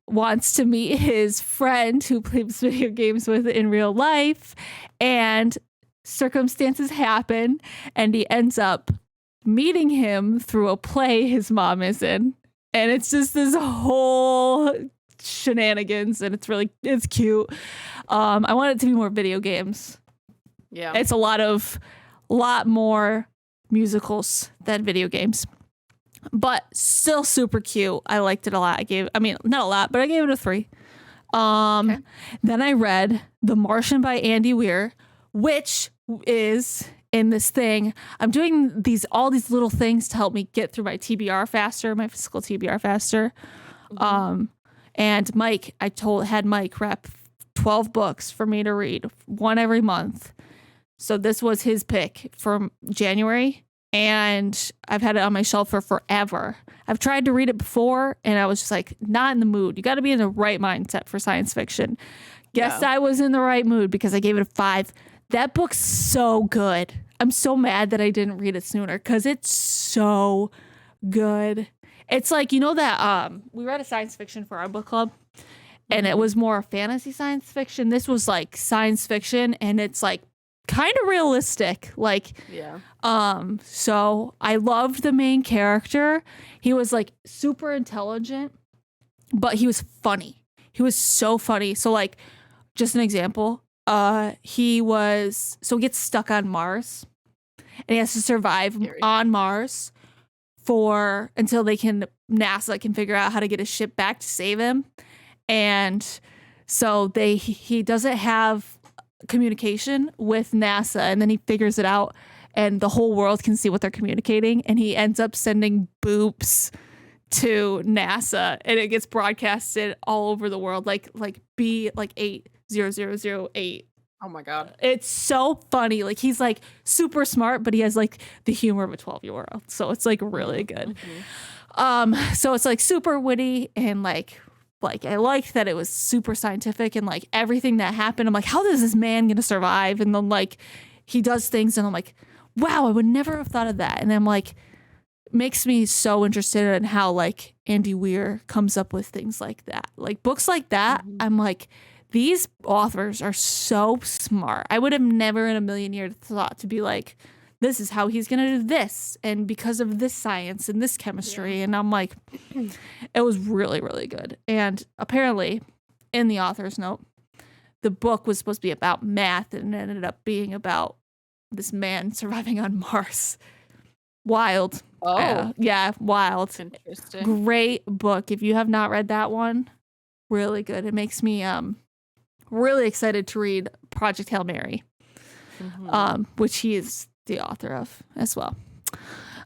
Speaker 2: wants to meet his friend who plays video games with in real life, and circumstances happen, and he ends up meeting him through a play his mom is in. And it's just this whole shenanigans, and it's cute. I want it to be more video games.
Speaker 1: Yeah.
Speaker 2: It's a lot more musicals than video games. But still super cute. I liked it a lot. Not a lot, but I gave it a 3. Then I read The Martian by Andy Weir, which is in this thing. I'm doing all these little things to help me get through my TBR faster, my physical TBR faster. And Mike, had Mike rep 12 books for me to read, one every month. So this was his pick from January. And I've had it on my shelf for forever. I've tried to read it before, and I was just like, not in the mood. You got to be in the right mindset for science fiction. Guess I was in the right mood because I gave it a 5. That book's so good. I'm so mad that I didn't read it sooner because it's so good. It's like, you know that we read a science fiction for our book club, and it was more fantasy science fiction. This was like science fiction, and it's like kind of realistic. So I loved the main character. He was like super intelligent, but he was funny. He was so funny. So like, just an example, he gets stuck on Mars, and he has to survive on Mars until NASA can figure out how to get his ship back to save him. And so he doesn't have communication with NASA, and then he figures it out, and the whole world can see what they're communicating, and he ends up sending boops to NASA, and it gets broadcasted all over the world, like B like 80008.
Speaker 1: Oh my god.
Speaker 2: It's so funny. Like he's like super smart, but he has like the humor of a 12-year-old. So it's like really good. So it's like super witty, and like I liked that it was super scientific, and like everything that happened, I'm like, how is this man gonna survive? And then like he does things, and I'm like, wow, I would never have thought of that. And I'm like, makes me so interested in how like Andy Weir comes up with things like that. Like books like that, I'm like, these authors are so smart. I would have never in a million years thought to be like, this is how he's going to do this. And because of this science and this chemistry. Yeah. And I'm like, it was really, really good. And apparently in the author's note, the book was supposed to be about math, and it ended up being about this man surviving on Mars. Wild.
Speaker 1: Oh.
Speaker 2: Yeah, wild.
Speaker 1: Interesting.
Speaker 2: Great book. If you have not read that one, really good. It makes me really excited to read Project Hail Mary, which he is the author of as well.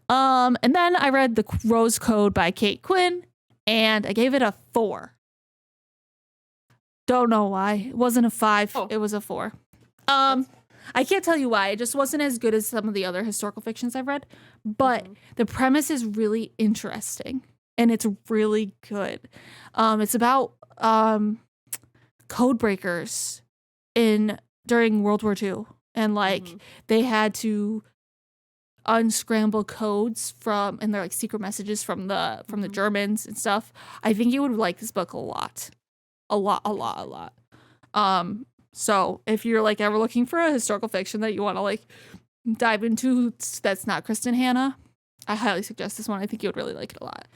Speaker 2: And then I read The Rose Code by Kate Quinn, and I gave it a 4. Don't know why. It wasn't a 5. Oh. It was a 4. I can't tell you why. It just wasn't as good as some of the other historical fictions I've read, but the premise is really interesting, and it's really good. It's about code breakers during World War II, and like they had to unscramble codes and they're like secret messages from the Germans and stuff. I think you would like this book a lot. So if you're like ever looking for a historical fiction that you want to like dive into that's not Kristen Hanna, I highly suggest this one. I think you would really like it a lot.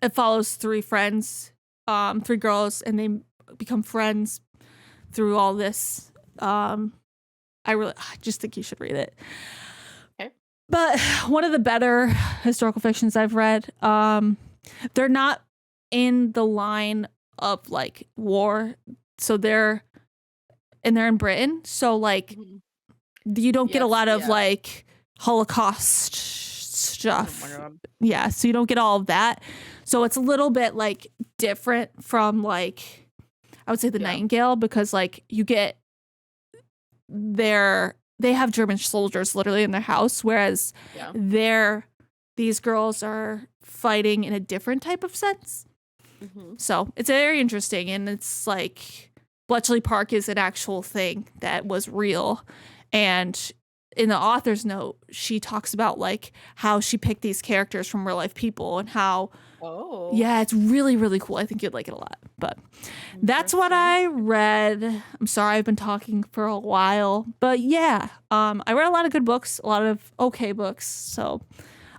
Speaker 2: It follows 3 friends, 3 girls, and they become friends through all this. I just think you should read it. Okay. But one of the better historical fictions I've read, they're not in the line of like war. So they're in Britain. So like you don't get a lot of like Holocaust stuff. Oh my God. Yeah. So you don't get all of that. So it's a little bit like different from like, I would say The Nightingale, because like you get they have German soldiers literally in their house, whereas these girls are fighting in a different type of sense. So it's very interesting, and it's like Bletchley Park is an actual thing that was real. And in the author's note, she talks about like how she picked these characters from real life people, and how it's really, really cool. I think you'd like it a lot. But that's what I read. I'm sorry I've been talking for a while, but yeah, I read a lot of good books, a lot of okay books. So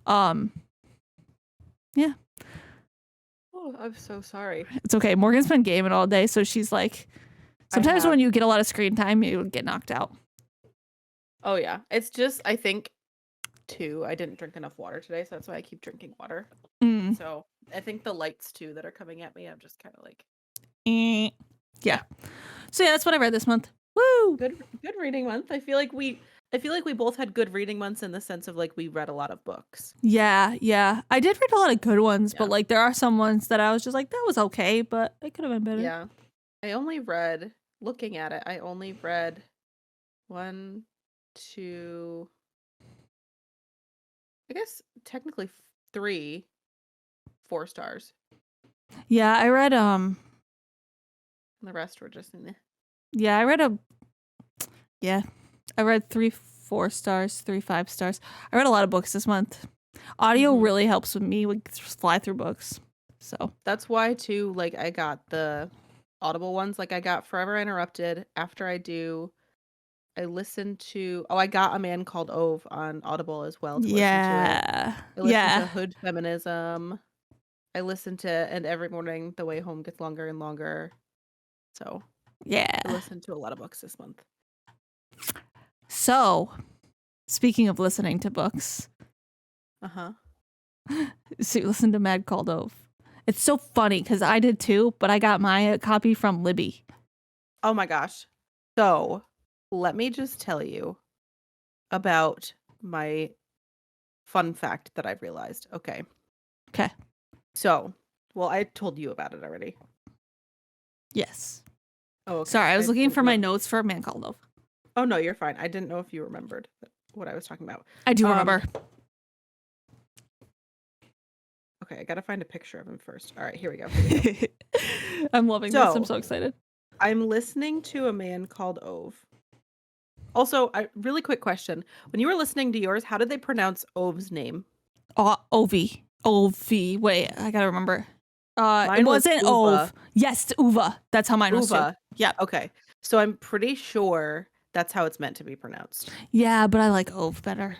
Speaker 2: yeah.
Speaker 1: Oh, I'm so sorry.
Speaker 2: It's okay. Morgan's been gaming all day, so she's like, sometimes when you get a lot of screen time, you get knocked out.
Speaker 1: Oh yeah, it's just I think too. I didn't drink enough water today, so that's why I keep drinking water. So I think the lights too that are coming at me, I'm just kind of like,
Speaker 2: yeah. So yeah, that's what I read this month. Woo!
Speaker 1: Good reading month. I feel like we both had good reading months in the sense of like we read a lot of books.
Speaker 2: Yeah. I did read a lot of good ones, but like there are some ones that I was just like, that was okay, but it could have been better.
Speaker 1: Yeah. I only read 1, 2, I guess technically 3 4 stars.
Speaker 2: Yeah, I read
Speaker 1: the rest were just in there.
Speaker 2: Yeah, I read 3 4 stars, 3 5 stars. I read a lot of books this month. Audio really helps with me with fly through books. So
Speaker 1: that's why too, like I got the Audible ones. Like I got Forever Interrupted. After I listened to I got A Man Called Ove on Audible as well to listen to it. I listened to Hood Feminism. I listened to And Every Morning The Way Home Gets Longer and Longer. So I listened to a lot of books this month.
Speaker 2: So speaking of listening to books, so you listened to Man Called Ove. It's so funny because I did too, but I got my copy from Libby.
Speaker 1: Oh my gosh. So let me just tell you, about my fun fact that I've realized. Okay. So, well, I told you about it already.
Speaker 2: Yes.
Speaker 1: Oh, okay.
Speaker 2: Sorry, I was looking for my notes for A Man Called Ove.
Speaker 1: Oh, no, you're fine. I didn't know if you remembered what I was talking about.
Speaker 2: I do remember.
Speaker 1: Okay, I gotta find a picture of him first. All right, here we go.
Speaker 2: I'm loving this. I'm so excited.
Speaker 1: I'm listening to A Man Called Ove. Also, really quick question. When you were listening to yours, how did they pronounce Ove's name?
Speaker 2: Ove. Wait, I gotta remember.
Speaker 1: Mine
Speaker 2: it wasn't Ove. Yes, Uva. That's how mine was too. Yeah.
Speaker 1: Okay. So I'm pretty sure that's how it's meant to be pronounced.
Speaker 2: Yeah, but I like Ove better.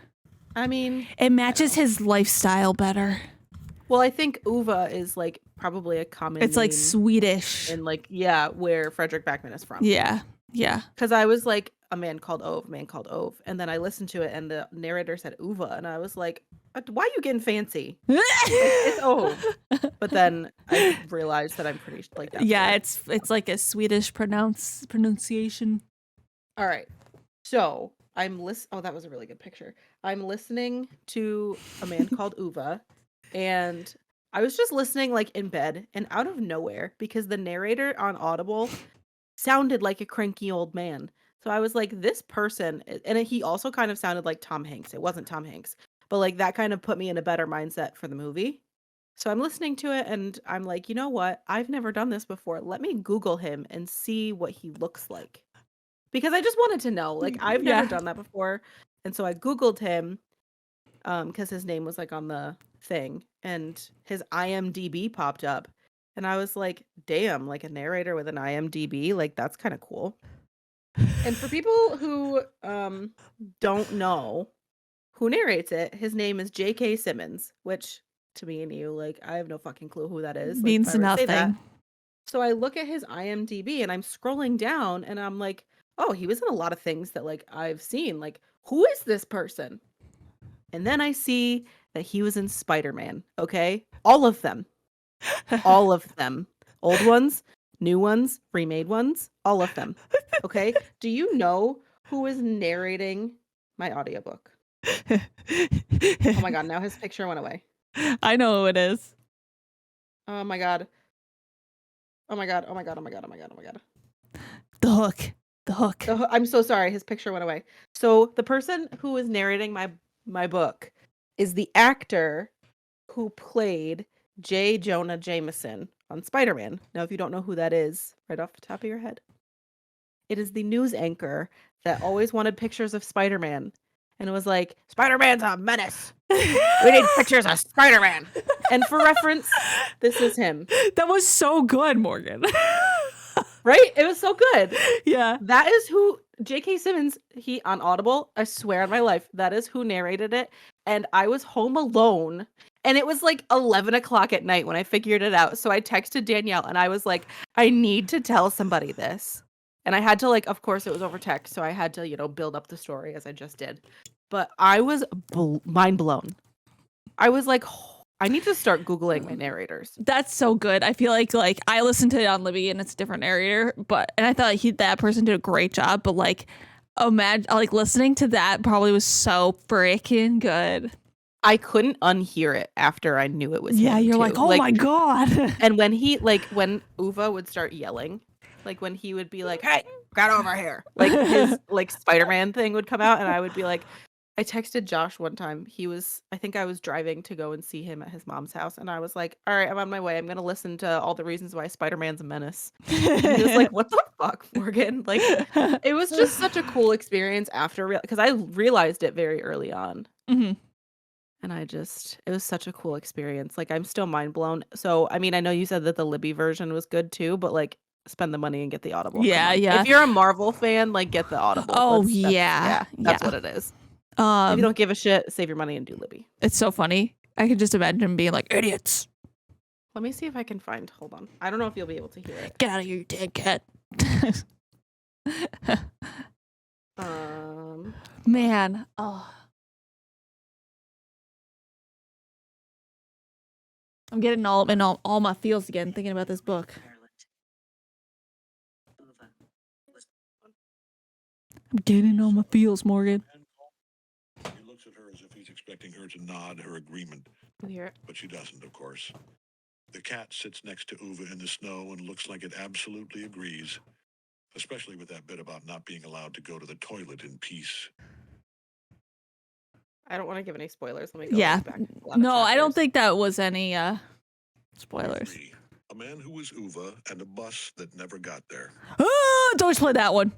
Speaker 1: I mean,
Speaker 2: it matches his lifestyle better.
Speaker 1: Well, I think Uva is like probably a common
Speaker 2: It's like Swedish.
Speaker 1: And like, yeah, where Frederick Backman is from.
Speaker 2: Yeah. Yeah.
Speaker 1: Because I was like, A Man Called Ove, Man Called Ove. And then I listened to it and the narrator said Uva. And I was like, why are you getting fancy? It's Ove. But then I realized that I'm pretty like that.
Speaker 2: Yeah, it's like a Swedish pronunciation.
Speaker 1: All right. So oh, that was a really good picture. I'm listening to A Man Called Uva. And I was just listening like in bed and out of nowhere because the narrator on Audible sounded like a cranky old man. So I was like, this person, and he also kind of sounded like Tom Hanks. It wasn't Tom Hanks, but like that kind of put me in a better mindset for the movie. So I'm listening to it and I'm like, you know what? I've never done this before. Let me Google him and see what he looks like. Because I just wanted to know. Like, I've never done that before. And so I Googled him because his name was like on the thing and his IMDb popped up and I was like, damn, like a narrator with an IMDb, like that's kind of cool. And for people who don't know who narrates it, his name is J.K. Simmons, which to me and you, like, I have no fucking clue who that is.
Speaker 2: Means nothing.
Speaker 1: So I look at his IMDb and I'm scrolling down and I'm like, oh, he was in a lot of things that like I've seen. Like, who is this person? And then I see that he was in Spider-Man, okay? All of them. All of them. Old ones, new ones, remade ones, all of them. Okay? Do you know who is narrating my audiobook? Oh my god, now his picture went away.
Speaker 2: I know who it is.
Speaker 1: Oh my god. Oh my god, oh my god, oh my god, oh my god, oh my god.
Speaker 2: The Hook. The Hook.
Speaker 1: I'm so sorry, his picture went away. So the person who is narrating my book is the actor who played J. Jonah Jameson on Spider-Man. Now, if you don't know who that is, right off the top of your head, it is the news anchor that always wanted pictures of Spider-Man. And it was like, Spider-Man's a menace. We need pictures of Spider-Man. And for reference, this is him.
Speaker 2: That was so good, Morgan.
Speaker 1: Right? It was so good.
Speaker 2: Yeah.
Speaker 1: That is who J.K. Simmons, he on Audible, I swear on my life, that is who narrated it. And I was home alone and it was like 11 o'clock at night when I figured it out. So I texted Danielle and I was like, I need to tell somebody this. And I had to like, of course it was over text. So I had to, you know, build up the story as I just did. But I was mind blown. I was like, I need to start Googling my narrators.
Speaker 2: That's so good. I feel like I listened to it on Libby and it's a different narrator, and I thought that person did a great job. But like, imagine like listening to that probably was so freaking good.
Speaker 1: I couldn't unhear it after I knew it was him.
Speaker 2: Yeah, you're
Speaker 1: too.
Speaker 2: like, oh my god.
Speaker 1: And when when Uva would start yelling, like when he would be like, hey, get over here. Like his like Spider-Man thing would come out and I would be like, I texted Josh one time. I think I was driving to go and see him at his mom's house. And I was like, all right, I'm on my way. I'm going to listen to all the reasons why Spider-Man's a menace. And he was like, what the fuck, Morgan? Like, it was just such a cool experience because I realized it very early on.
Speaker 2: Mm-hmm.
Speaker 1: And it was such a cool experience. Like, I'm still mind blown. So, I mean, I know you said that the Libby version was good too, but like, spend the money and get the Audible.
Speaker 2: Yeah, yeah.
Speaker 1: If you're a Marvel fan, like, get the Audible.
Speaker 2: Oh,
Speaker 1: That's what it is. If you don't give a shit, save your money and do Libby.
Speaker 2: It's so funny. I could just imagine him being like, idiots.
Speaker 1: Let me see if I can find. Hold on. I don't know if you'll be able to hear it.
Speaker 2: Get out of here, you dead cat. Man. Oh. I'm getting all my feels again thinking about this book. I'm getting all my feels, Morgan.
Speaker 4: expecting her to nod her agreement. But she doesn't, of course. The cat sits next to Ove in the snow and looks like it absolutely agrees, especially with that bit about not being allowed to go to the toilet in peace.
Speaker 1: I don't want to give any spoilers. Let me go back.
Speaker 2: No, I don't think that was any spoilers.
Speaker 4: 3. A Man Who Was Ove and a Bus That Never Got There.
Speaker 2: Don't play that one.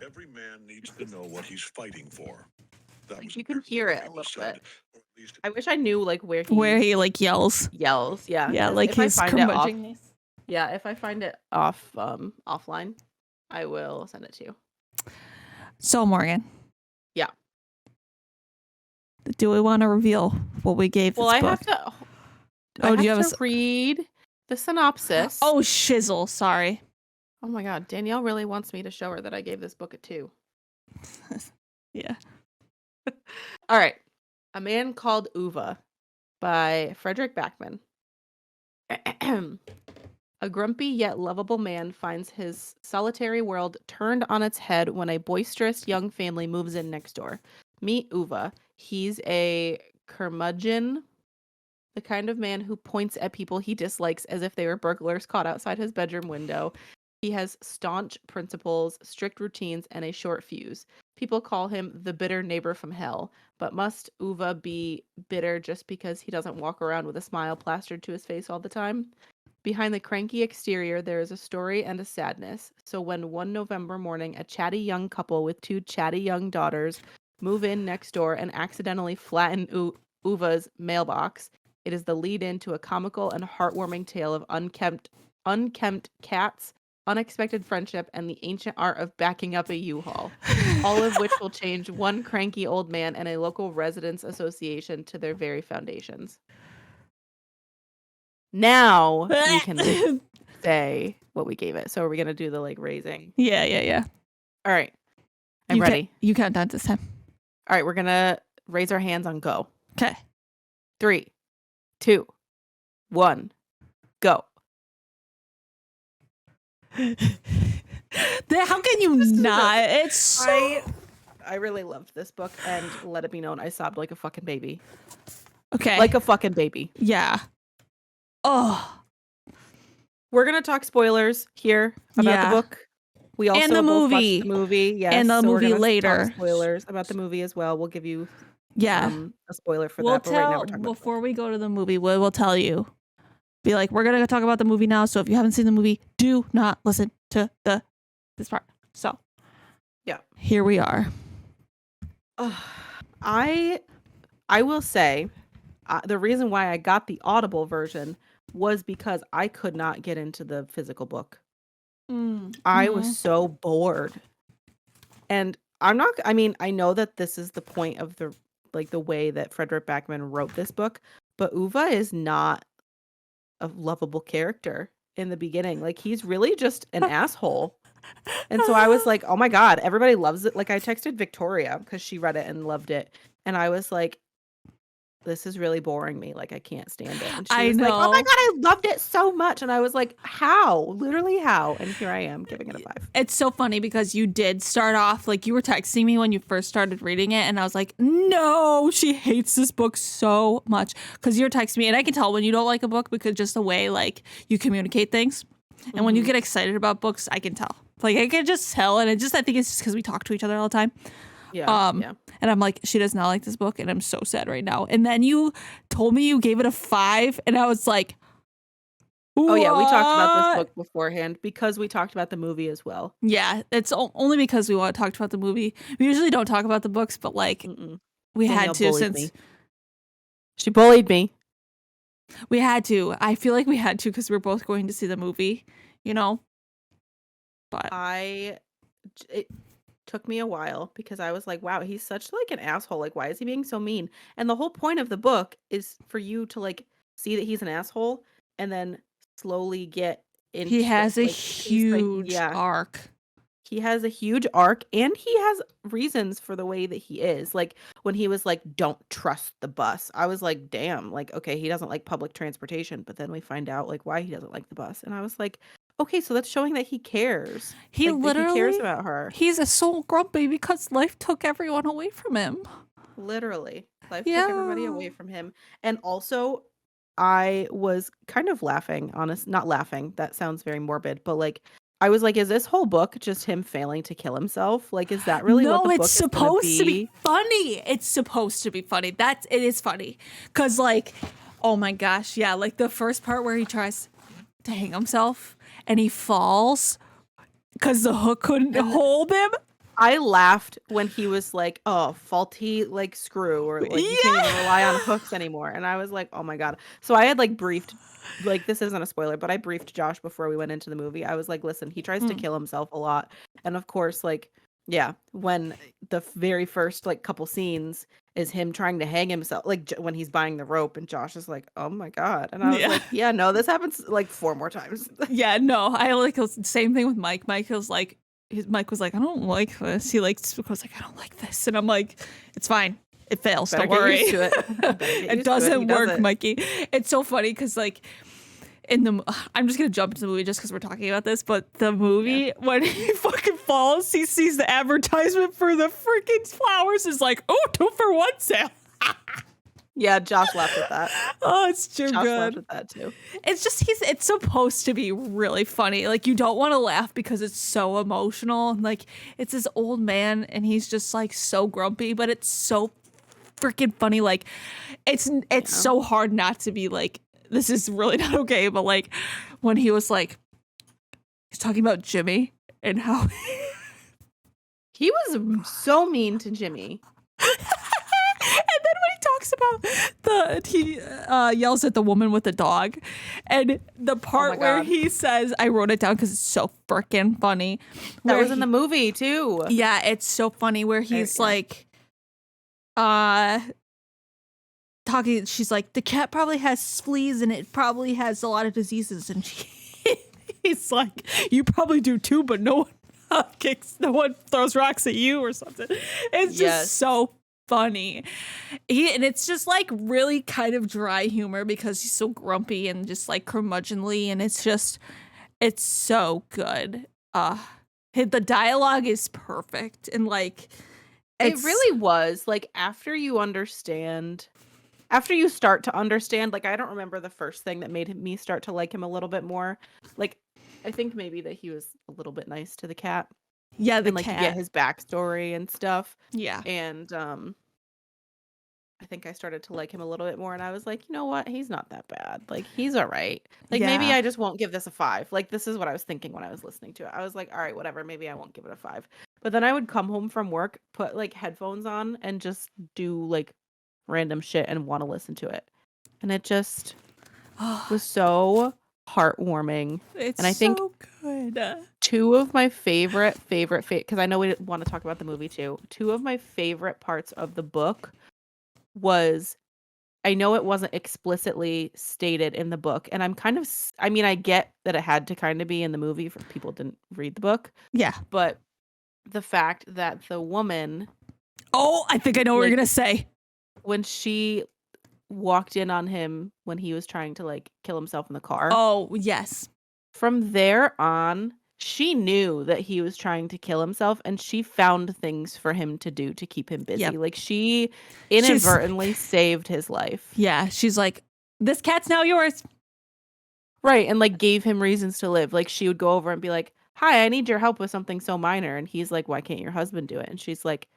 Speaker 4: Every man needs to know what he's fighting for. That was
Speaker 1: you can hear it a little
Speaker 4: said,
Speaker 1: bit. I wish I knew like where
Speaker 2: he like yells.
Speaker 1: Yeah.
Speaker 2: Yeah, like he's curmudgeon.
Speaker 1: Yeah, if I find it offline, I will send it to you.
Speaker 2: So Morgan.
Speaker 1: Yeah.
Speaker 2: Do we want to reveal what we gave this book?
Speaker 1: I have to. Do you have to read the synopsis?
Speaker 2: Oh, shizzle. Sorry.
Speaker 1: Oh my God, Danielle really wants me to show her that I gave this book a 2.
Speaker 2: Yeah.
Speaker 1: All right. A Man Called Ove by Frederick Backman. A grumpy yet lovable man finds his solitary world turned on its head when a boisterous young family moves in next door. Meet Ove. He's a curmudgeon, the kind of man who points at people he dislikes as if they were burglars caught outside his bedroom window. He has staunch principles, strict routines, and a short fuse. People call him the bitter neighbor from hell, but must Ove be bitter just because he doesn't walk around with a smile plastered to his face all the time? Behind the cranky exterior, there is a story and a sadness. So when one November morning, a chatty young couple with 2 chatty young daughters move in next door and accidentally flatten Ove's mailbox, it is the lead-in to a comical and heartwarming tale of unkempt cats, unexpected friendship, and the ancient art of backing up a U-Haul, all of which will change one cranky old man and a local residents association to their very foundations. Now we can say what we gave it. So are we going to do the like raising?
Speaker 2: Yeah.
Speaker 1: All right. I'm ready.
Speaker 2: You count down this time.
Speaker 1: All right. We're going to raise our hands on go.
Speaker 2: Okay.
Speaker 1: 3, 2, 1, go.
Speaker 2: How can you not? It's so...
Speaker 1: I really loved this book, and let it be known, I sobbed like a fucking baby.
Speaker 2: Okay.
Speaker 1: Like a fucking baby.
Speaker 2: Yeah. Oh.
Speaker 1: We're gonna talk spoilers here about the book. We also
Speaker 2: and the movie.
Speaker 1: The movie, yes.
Speaker 2: And the movie later.
Speaker 1: Talk spoilers about the movie as well. We'll give you a spoiler for that. But right now we're talking
Speaker 2: before we go to the movie, we'll tell you. Be like, we're gonna talk about the movie now. So if you haven't seen the movie, do not listen to this part. So,
Speaker 1: yeah,
Speaker 2: here we are.
Speaker 1: I will say, the reason why I got the Audible version was because I could not get into the physical book. I was so bored, and I know that this is the point of the way that Frederick Backman wrote this book, but Ove is not a lovable character in the beginning. Like, he's really just an asshole. And so I was like, oh my God, everybody loves it. Like, I texted Victoria because she read it and loved it. And I was like, this is really boring me. Like, I can't stand it. And she was like, oh my God, I loved it so much. And I was like, how? Literally how? And here I am giving it a 5.
Speaker 2: It's so funny because you did start off, like, you were texting me when you first started reading it. And I was like, no, she hates this book so much. Because you're texting me. And I can tell when you don't like a book because just the way, like, you communicate things. And when you get excited about books, I can tell. Like, I can just tell. And I think it's just because we talk to each other all the time.
Speaker 1: Yeah.
Speaker 2: And I'm like, she does not like this book, and I'm so sad right now. And then you told me you gave it a 5, and I was like, what?
Speaker 1: Oh yeah, we talked about this book beforehand because we talked about the movie as well.
Speaker 2: Yeah, it's only because we want to talk about the movie. We usually don't talk about the books, but like we
Speaker 1: Danielle
Speaker 2: had to
Speaker 1: since she bullied me.
Speaker 2: We had to. I feel like we had to because we're both going to see the movie, you know. But
Speaker 1: it took me a while because I was like, wow, he's such like an asshole. Like, why is he being so mean? And the whole point of the book is for you to like see that he's an asshole and then slowly get into
Speaker 2: he has a
Speaker 1: like,
Speaker 2: huge arc.
Speaker 1: He has a huge arc and he has reasons for the way that he is. Like when he was like, don't trust the bus. I was like, damn, like, okay, he doesn't like public transportation. But then we find out like why he doesn't like the bus. And I was like, okay, so that's showing that he cares.
Speaker 2: He
Speaker 1: like,
Speaker 2: literally
Speaker 1: he cares about her.
Speaker 2: He's a soul grumpy because life took everyone away from him.
Speaker 1: Literally. Life took everybody away from him. And also, I was kind of laughing, not laughing. That sounds very morbid, but like, I was like, is this whole book just him failing to kill himself? Like, is that really what the book is going to be?
Speaker 2: No, it's supposed to be funny. It's supposed to be funny. It is funny. Cause like, oh my gosh, yeah, like the first part where he tries to hang himself and he falls because the hook couldn't hold him.
Speaker 1: I laughed when he was like, oh, faulty like screw, or like you can't even rely on hooks anymore. And I was like, oh my God. So I had like briefed, like this isn't a spoiler, but I briefed Josh before we went into the movie. I was like, listen, he tries to kill himself a lot. And of course, like, yeah, when the very first like couple scenes is him trying to hang himself, like when he's buying the rope, and Josh is like, oh my God. And I was like, yeah, no, this happens like 4 more times.
Speaker 2: Yeah, no, I like same thing with Mike. Mike was like, I don't like this. He like was like, I don't like this, and I'm like, it's fine. It fails. Don't worry.
Speaker 1: Get used to it.
Speaker 2: It doesn't work, Mikey. It's so funny because like I'm just gonna jump into the movie just because we're talking about this, but the movie when he fucking falls, he sees the advertisement for the freaking flowers. Is like, oh, 2 for 1 sale.
Speaker 1: Yeah, Josh laughed at that.
Speaker 2: Oh, it's too
Speaker 1: Josh
Speaker 2: good.
Speaker 1: laughed at that too.
Speaker 2: It's just it's supposed to be really funny. Like you don't want to laugh because it's so emotional. Like it's this old man and he's just like so grumpy, but it's so freaking funny. Like it's so hard not to be like, this is really not okay. But like when he was like, he's talking about Jimmy and how
Speaker 1: he was so mean to Jimmy.
Speaker 2: And then when he talks about he yells at the woman with the dog, and the part where he says, I wrote it down because it's so freaking funny.
Speaker 1: That was in the movie too.
Speaker 2: Yeah, it's so funny where he's like, talking. She's like, the cat probably has fleas and it probably has a lot of diseases, and he's like, you probably do too, but no one throws rocks at you or something. It's just so funny. And it's just like really kind of dry humor because he's so grumpy and just like curmudgeonly, and it's so good. The dialogue is perfect, and like
Speaker 1: it really was. Like after you start to understand, like I don't remember the first thing that made me start to like him a little bit more. Like I think maybe that he was a little bit nice to the cat.
Speaker 2: Yeah, the
Speaker 1: cat.
Speaker 2: Like
Speaker 1: you get his backstory and stuff.
Speaker 2: Yeah.
Speaker 1: And I think I started to like him a little bit more, and I was like, you know what? He's not that bad. Like he's all right. Like maybe I just won't give this a 5. Like this is what I was thinking when I was listening to it. I was like, all right, whatever. Maybe I won't give it a 5. But then I would come home from work, put like headphones on, and just do like random shit and want to listen to it. And it just was so heartwarming.
Speaker 2: It's
Speaker 1: and I think
Speaker 2: so good.
Speaker 1: 2 of my favorite, because I know we want to talk about the movie too. 2 of my favorite parts of the book was, I know it wasn't explicitly stated in the book, and I get that it had to kind of be in the movie for people who didn't read the book.
Speaker 2: Yeah.
Speaker 1: But the fact that the woman...
Speaker 2: Oh, I think I know what you're going to say.
Speaker 1: When she walked in on him when he was trying to like kill himself in the car.
Speaker 2: Oh, yes.
Speaker 1: From there on, she knew that he was trying to kill himself, and she found things for him to do to keep him busy. Yep. Like she inadvertently saved his life.
Speaker 2: Yeah. She's like, this cat's now yours.
Speaker 1: Right. And like gave him reasons to live. Like she would go over and be like, hi, I need your help with something so minor. And he's like, why can't your husband do it? And she's like,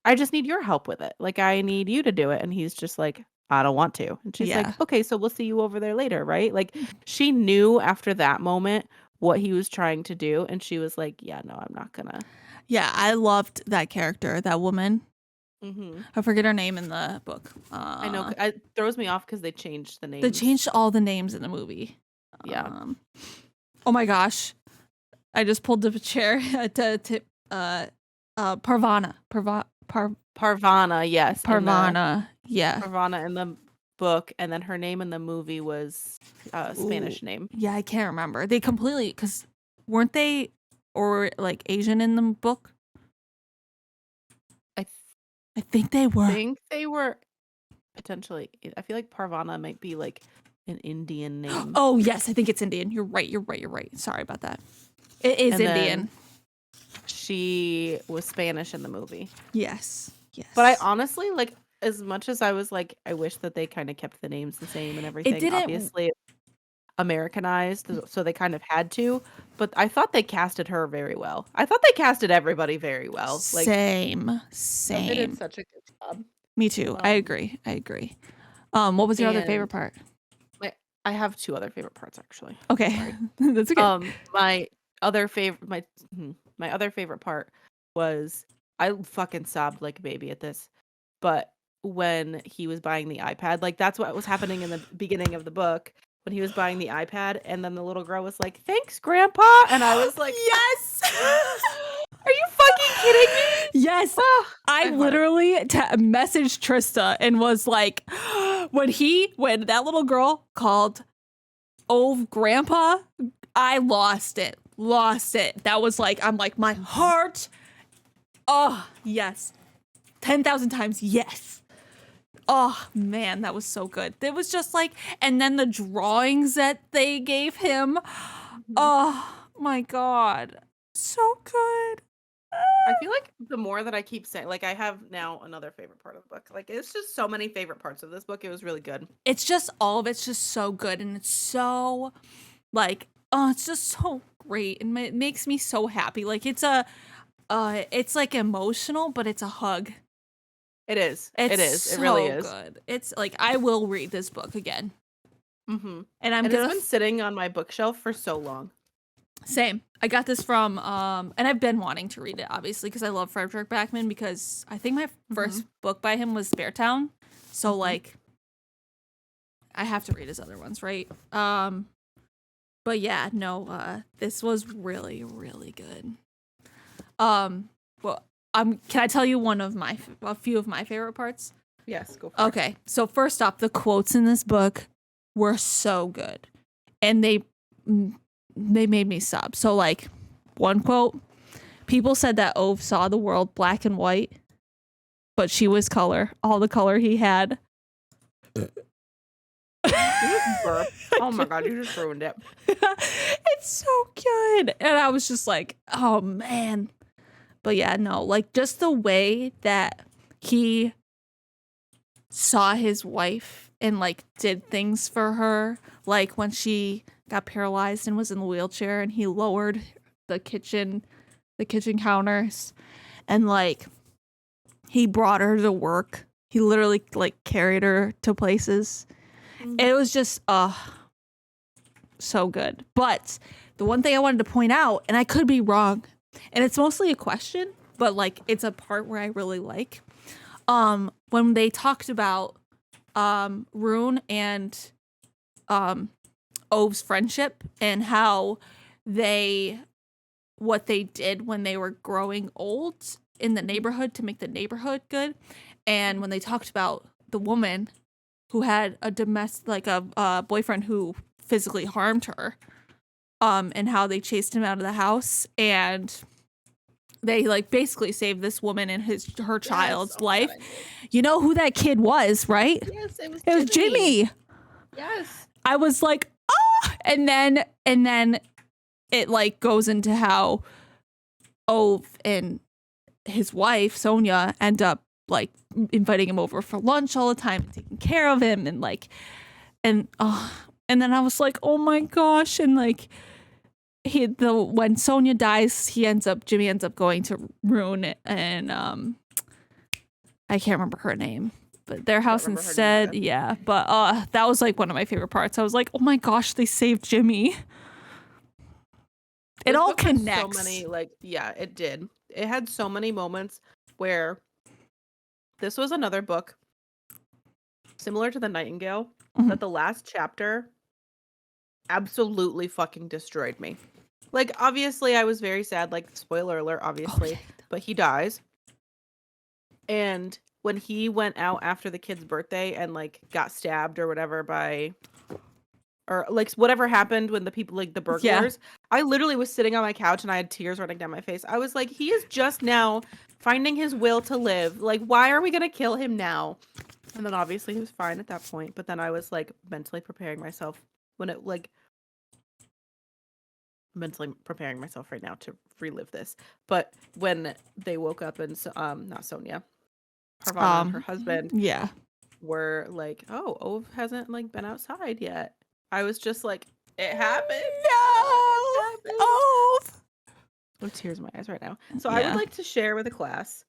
Speaker 1: I just need your help with it. Like, I need you to do it. And he's just like, I don't want to. And she's like, okay, so we'll see you over there later, right? Like, she knew after that moment what he was trying to do. And she was like, yeah, no, I'm not gonna.
Speaker 2: Yeah, I loved that character, that woman.
Speaker 1: Mm-hmm.
Speaker 2: I forget her name in the book.
Speaker 1: I know. It throws me off because they changed the names.
Speaker 2: They changed all the names in the movie.
Speaker 1: Yeah.
Speaker 2: Oh my gosh. I just pulled the chair to Parvana.
Speaker 1: Parvana, yes.
Speaker 2: Parvana, yeah.
Speaker 1: Parvana in the book, and then her name in the movie was a Spanish name.
Speaker 2: Yeah, I can't remember. They completely, because weren't they or like Asian in the book? I think they were.
Speaker 1: I think they were potentially. I feel like Parvana might be like an Indian name.
Speaker 2: Oh yes, I think it's Indian. You're right. Sorry about that. It is Indian.
Speaker 1: She was Spanish in the movie.
Speaker 2: Yes.
Speaker 1: But I honestly, like, as much as I was like, I wish that they kind of kept the names the same and
Speaker 2: It
Speaker 1: everything.
Speaker 2: didn't.
Speaker 1: Obviously, Americanized, so they kind of had to. But I thought they casted her very well. I thought they casted everybody very well. Like
Speaker 2: Same.
Speaker 1: they did
Speaker 2: Same.
Speaker 1: such a good job.
Speaker 2: Me too. I agree. What was your other favorite part?
Speaker 1: I have 2 other favorite parts actually.
Speaker 2: Okay.
Speaker 1: Sorry.
Speaker 2: That's okay.
Speaker 1: My other favorite my other favorite part was I fucking sobbed like a baby at this. But when he was buying the iPad, like that's what was happening in the beginning of the book when he was buying the iPad and then the little girl was like, "Thanks, Grandpa." And I was like,
Speaker 2: yes.
Speaker 1: "Are you fucking kidding me?"
Speaker 2: Yes.
Speaker 1: Oh,
Speaker 2: I literally messaged Trista and was like, when that little girl called Ove Grandpa, I lost it. That was like, I'm like, my heart. Oh, yes. 10,000 times yes. Oh, man, that was so good. It was just like, and then the drawings that they gave him. Oh, my God. So good.
Speaker 1: I feel like the more that I keep saying, like I have now another favorite part of the book. Like it's just so many favorite parts of this book. It was really good.
Speaker 2: It's just all of it's just so good, and it's so like, oh, it's just so great, and it makes me so happy. Like it's like emotional, but it's a hug.
Speaker 1: It is.
Speaker 2: It's
Speaker 1: it is.
Speaker 2: So
Speaker 1: it really is
Speaker 2: good. It's like I will read this book again.
Speaker 1: Mm-hmm.
Speaker 2: And
Speaker 1: it's been sitting on my bookshelf for so long.
Speaker 2: Same. I got this from and I've been wanting to read it obviously because I love Frederick Backman because I think my first book by him was Spare Town. So like I have to read his other ones, right? But yeah, no, this was really, really good. Well, can I tell you a few of my favorite parts?
Speaker 1: Yes, go for it.
Speaker 2: Okay, so first off, the quotes in this book were so good, and they made me sob. So like, one quote: "People said that Ove saw the world black and white, but she was color, all the color he had."
Speaker 1: You just burped. Oh my God, you just ruined it.
Speaker 2: It's so good. And I was just like, oh man. But yeah, no, like just the way that he saw his wife and like did things for her, like when she got paralyzed and was in the wheelchair and he lowered the kitchen counters and like he brought her to work. He literally like carried her to places. It was just so good. But the one thing I wanted to point out, and I could be wrong, and it's mostly a question, but like it's a part where I really like. When they talked about Rune and Ove's friendship and how what they did when they were growing old in the neighborhood to make the neighborhood good, and when they talked about the woman who had a boyfriend who physically harmed her, and how they chased him out of the house, and they like basically saved this woman and her child's life. You know who that kid was, right?
Speaker 1: Yes, it was
Speaker 2: Jimmy.
Speaker 1: Yes.
Speaker 2: I was like, ah, and then it like goes into how Ove and his wife Sonia end up like inviting him over for lunch all the time and taking care of him and like and then I was like, oh my gosh, and like when Sonia dies, Jimmy ends up going to Rune and I can't remember her name, but their house instead, yeah. But that was like one of my favorite parts. I was like, oh my gosh, they saved Jimmy. It all connects.
Speaker 1: So many it did. It had so many moments where this was another book similar to The Nightingale that the last chapter absolutely fucking destroyed me. Like, obviously, I was very sad. Like, spoiler alert, obviously. But he dies. And when he went out after the kid's birthday and, like, got stabbed or whatever or, like, whatever happened when the people, like, the burglars, I literally was sitting on my couch and I had tears running down my face. I was like, he is just now finding his will to live. Like, why are we going to kill him now? And then, obviously, he was fine at that point. But then I was, like, mentally preparing myself right now to relive this. But when they woke up and not Sonia, Parvana and her husband
Speaker 2: Yeah.
Speaker 1: were like, oh, Ove hasn't like been outside yet. I was just like, it happened.
Speaker 2: No.
Speaker 1: It happened.
Speaker 2: Oh.
Speaker 1: Oh, tears in my eyes right now. So I
Speaker 2: Yeah.
Speaker 1: would like to share with the class.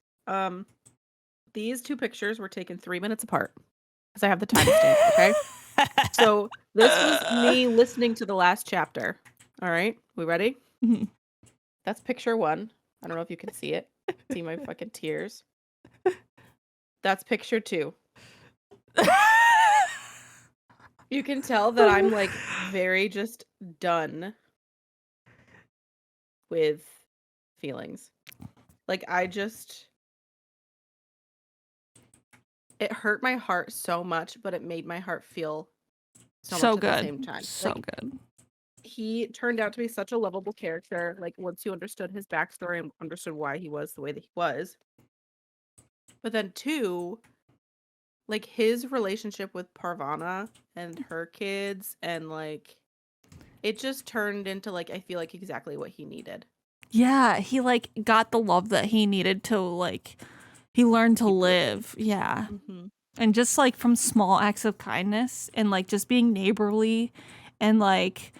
Speaker 1: These two pictures were taken 3 minutes apart because I have the timestamp. Okay. So this was me listening to the last chapter. All right. We ready?
Speaker 2: Mhm.
Speaker 1: That's picture 1. I don't know if you can see it. See my fucking tears. That's picture 2. You can tell that I'm like very just done with feelings. Like it hurt my heart so much, but it made my heart feel so much at the same time.
Speaker 2: So
Speaker 1: Like,
Speaker 2: good.
Speaker 1: he turned out to be such a lovable character. Like, once you understood his backstory and understood why he was the way that he was. But then 2, like his relationship with Parvana and her kids, and like it just turned into like I feel like exactly what he needed.
Speaker 2: Yeah, he like got the love that he needed to like he learned to live. Yeah.
Speaker 1: Mm-hmm.
Speaker 2: And just like from small acts of kindness and like just being neighborly and like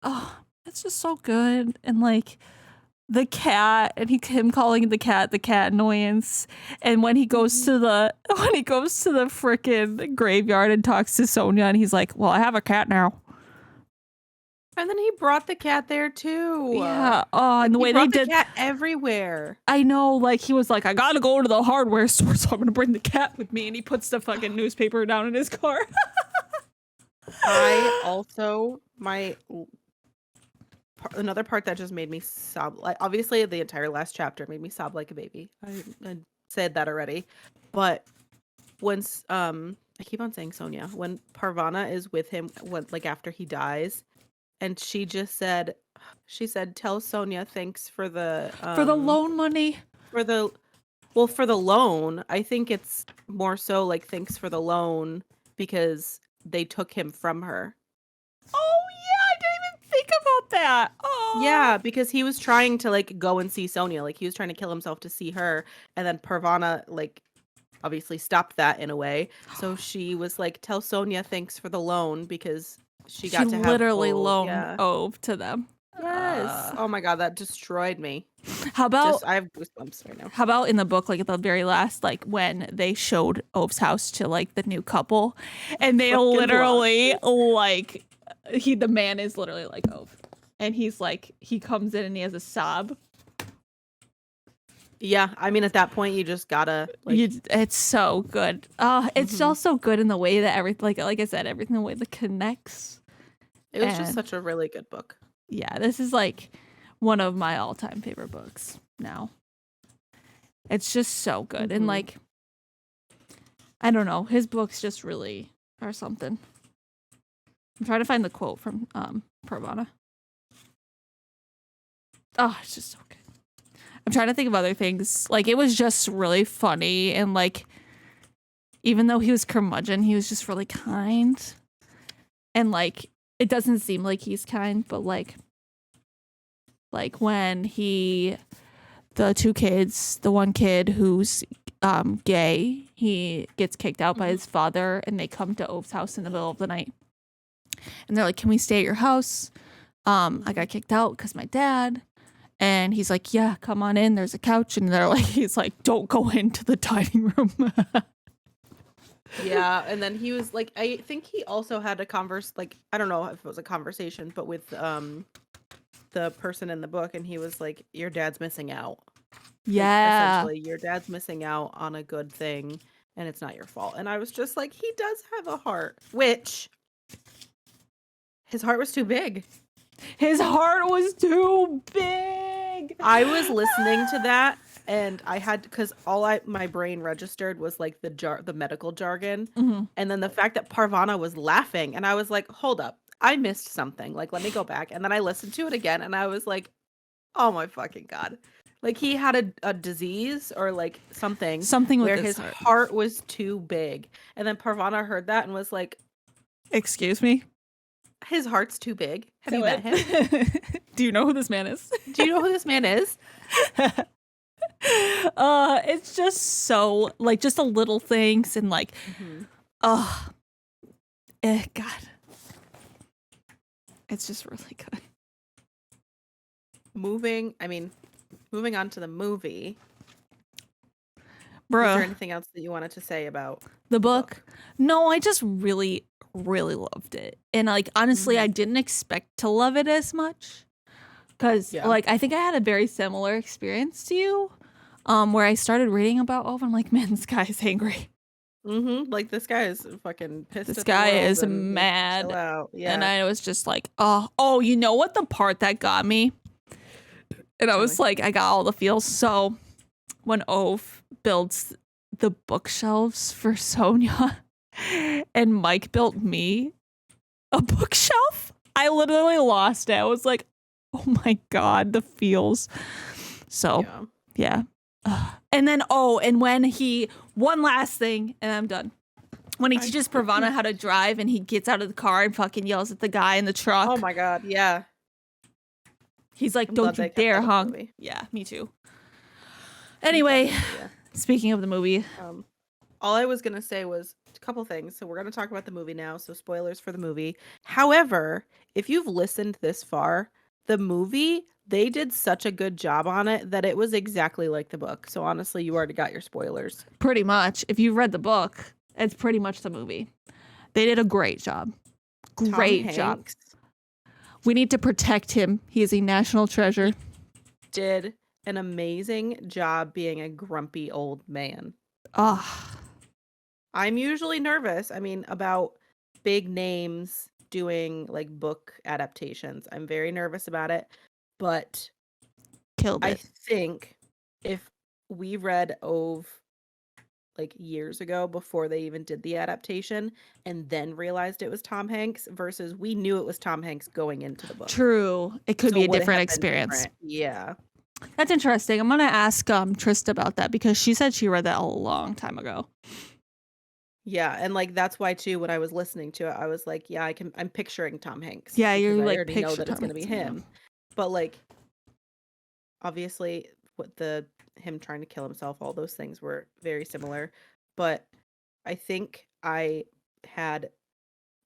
Speaker 2: oh, it's just so good. And like the cat and him calling the cat annoyance. And when he goes to the frickin' graveyard and talks to Sonia and he's like, well, I have a cat now.
Speaker 1: And then he brought the cat there too.
Speaker 2: Yeah. Oh, and the way they did
Speaker 1: the cat everywhere.
Speaker 2: I know, like he was like, I gotta go to the hardware store, so I'm gonna bring the cat with me, and he puts the fucking newspaper down in his car.
Speaker 1: I also another part that just made me sob. Like obviously, the entire last chapter made me sob like a baby. I said that already, but once I keep on saying Sonia, when Parvana is with him, like after he dies. And she said, tell Sonia thanks for the
Speaker 2: loan money.
Speaker 1: For the loan. I think it's more so like thanks for the loan because they took him from her.
Speaker 2: Oh yeah, I didn't even think about that. Oh
Speaker 1: yeah, because he was trying to like go and see Sonia, like he was trying to kill himself to see her, and then Parvana like obviously stopped that in a way. So she was like, tell Sonia thanks for the loan because she got to have
Speaker 2: literally
Speaker 1: Ove.
Speaker 2: loaned Ove to them.
Speaker 1: Yes. Oh my god, that destroyed me.
Speaker 2: How about
Speaker 1: I have goosebumps right now.
Speaker 2: How about in the book, like at the very last, like when they showed Ove's house to like the new couple, and they literally like the man is literally like Ove, and he's like he comes in and he has a sob.
Speaker 1: Yeah, I mean at that point you just gotta like
Speaker 2: it's so good. It's also good in the way that everything like I said, everything the way that connects.
Speaker 1: It was just such a really good book.
Speaker 2: Yeah, this is like one of my all-time favorite books now. It's just so good. And like I don't know, his books just really are something. I'm trying to find the quote from Parvana. Oh, it's just so good. I'm trying to think of other things. Like it was just really funny and like even though he was curmudgeon, he was just really kind. And like it doesn't seem like he's kind, but like when the two kids, the one kid who's gay, he gets kicked out by his father and they come to Ove's house in the middle of the night. And they're like, can we stay at your house? I got kicked out because my dad. And he's like, yeah, come on in. There's a couch. And he's like, don't go into the dining room.
Speaker 1: Yeah. And then he was like, I think he also had a I don't know if it was a conversation, but with the person in the book. And he was like, your dad's missing out.
Speaker 2: Yeah.
Speaker 1: Like, essentially, your dad's missing out on a good thing and it's not your fault. And I was just like, he does have a heart, which his heart was too big.
Speaker 2: His heart was too big.
Speaker 1: I was listening to that and I had because my brain registered was like the medical jargon, and then the fact that Parvana was laughing, and I was like, hold up, I missed something. Like, let me go back, and then I listened to it again, and I was like, oh my fucking god, like he had a disease or like something
Speaker 2: where
Speaker 1: his heart was too big, and then Parvana heard that and was like,
Speaker 2: excuse me.
Speaker 1: His heart's too big. Have you met him?
Speaker 2: Do you know who this man is?
Speaker 1: Do you know who this man is?
Speaker 2: It's just so like just the little things and like, God, it's just really good.
Speaker 1: Moving on to the movie.
Speaker 2: Bro,
Speaker 1: is there anything else that you wanted to say about
Speaker 2: the book? No, I just really, really loved it. And like, honestly, I didn't expect to love it as much. Because like, I think I had a very similar experience to you. Where I started reading about Ove, I'm like, man, this guy is angry.
Speaker 1: Like, this guy is fucking pissed.
Speaker 2: This guy is mad.
Speaker 1: Chill out. Yeah.
Speaker 2: And I was just like, oh, you know what? The part that got me? And I was like, I got all the feels. So when Ove builds the bookshelves for Sonia and Mike built me a bookshelf, I literally lost it. I was like, oh my God, the feels. So, yeah. And then, and when one last thing, and I'm done. When he teaches Pravana how to drive and he gets out of the car and fucking yells at the guy in the truck.
Speaker 1: Oh my God, yeah.
Speaker 2: He's like, don't you dare honk. Yeah, me too. Anyway, speaking of the movie.
Speaker 1: All I was going to say was a couple things. So we're going to talk about the movie now. So spoilers for the movie. However, if you've listened this far, the movie, they did such a good job on it that it was exactly like the book. So honestly, you already got your spoilers.
Speaker 2: Pretty much. If you read the book, it's pretty much the movie. They did a great job. Great job. We need to protect him. He is a national treasure.
Speaker 1: Did an amazing job being a grumpy old man. I'm usually nervous. About big names doing like book adaptations. I'm very nervous about it, but
Speaker 2: killed it.
Speaker 1: I think if we read Ove like years ago before they even did the adaptation and then realized it was Tom Hanks versus we knew it was Tom Hanks going into the book.
Speaker 2: True. It could be a different experience.
Speaker 1: Yeah.
Speaker 2: That's interesting. I'm going to ask Trista about that because she said she read that a long time ago.
Speaker 1: Yeah, and like that's why too when I was listening to it I was like, yeah, I'm picturing Tom Hanks.
Speaker 2: Yeah, you're like
Speaker 1: I already know that it's going to be him.
Speaker 2: Yeah.
Speaker 1: But like obviously him trying to kill himself, all those things were very similar, but I think I had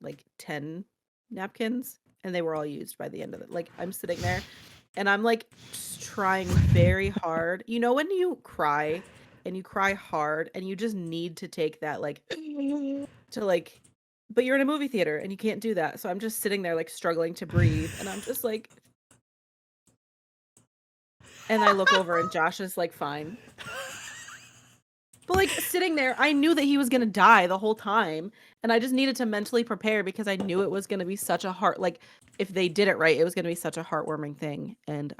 Speaker 1: like 10 napkins and they were all used by the end of it. Like I'm sitting there and I'm like trying very hard. You know when you cry and you cry hard and you just need to take that like to like, but you're in a movie theater and you can't do that. So I'm just sitting there like struggling to breathe and I'm just like, and I look over and Josh is like, fine. But like sitting there, I knew that he was going to die the whole time. And I just needed to mentally prepare because I knew it was going to be such a like if they did it right, it was going to be such a heartwarming thing. And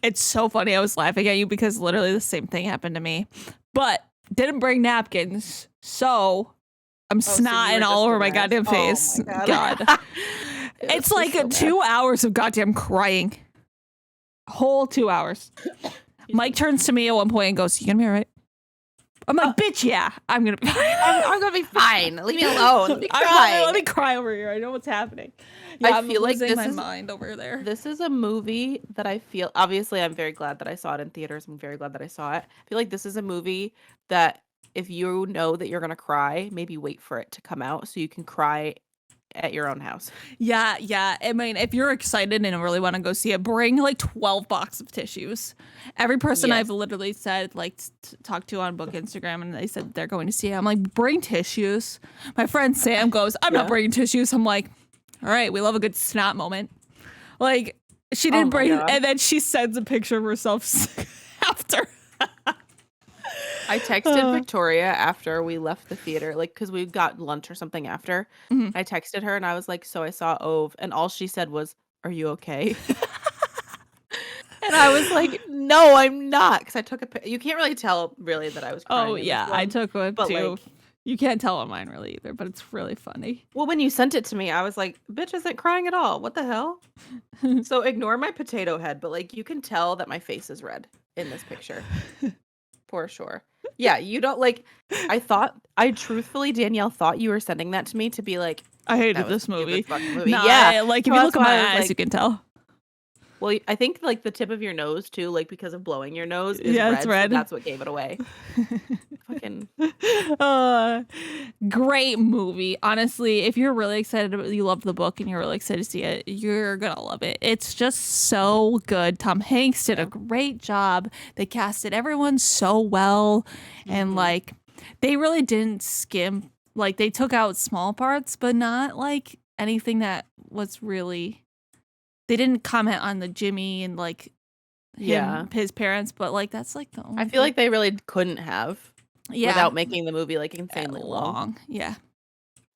Speaker 2: it's so funny. I was laughing at you because literally the same thing happened to me, but didn't bring napkins. So I'm snotting all over my goddamn face. Oh my God. It's like so 2 hours of goddamn crying. Whole 2 hours. Mike turns to me at one point and goes, "You gonna be all right?" I'm like, "Bitch, yeah, I'm gonna be fine.
Speaker 1: I'm gonna be fine. Leave me alone. Let me cry.
Speaker 2: Let me cry over here. I know what's happening." Yeah,
Speaker 1: I feel like this
Speaker 2: is my mind over there.
Speaker 1: This is a movie that I feel. Obviously, I'm very glad that I saw it in theaters. I'm very glad that I saw it. I feel like this is a movie that if you know that you're gonna cry, maybe wait for it to come out so you can cry at your own house.
Speaker 2: Yeah. I mean, if you're excited and really want to go see it, bring like 12 boxes of tissues. Every person I've literally said, like, talked to on Book Instagram, and they said they're going to see it. I'm like, bring tissues. My friend Sam goes, I'm not bringing tissues. I'm like, all right, we love a good snot moment. Like, she didn't bring, and then she sends a picture of herself after.
Speaker 1: I texted Victoria after we left the theater, like, because we got lunch or something after. Mm-hmm. I texted her and I was like, so I saw Ove, and all she said was, "Are you okay?" And I was like, no, I'm not, because I took a you can't really tell really that I was crying.
Speaker 2: Oh, yeah, I took one too. Like, you can't tell on mine really either, but it's really funny.
Speaker 1: Well, when you sent it to me, I was like, bitch isn't crying at all. What the hell? So ignore my potato head, but like you can tell that my face is red in this picture. For sure. Yeah, you don't like. I truthfully, Danielle, thought you were sending that to me to be like,
Speaker 2: I hated this movie.
Speaker 1: Movie.
Speaker 2: Nah,
Speaker 1: yeah,
Speaker 2: like if you look at my eyes, you can tell.
Speaker 1: Well, I think like the tip of your nose too, like because of blowing your nose is
Speaker 2: Yeah,
Speaker 1: red,
Speaker 2: it's red.
Speaker 1: so that's what gave it away. Fucking
Speaker 2: great movie. Honestly, if you're really excited, you love the book and you're really excited to see it, you're gonna love it. It's just so good. Tom Hanks did a great job. They casted everyone so well, and like they really didn't skim. Like they took out small parts, but not like anything that was really. They didn't comment on the Jimmy and like his parents, but like that's like the only.
Speaker 1: I feel like they really couldn't have.
Speaker 2: Yeah.
Speaker 1: Without making the movie like insanely long.
Speaker 2: Yeah.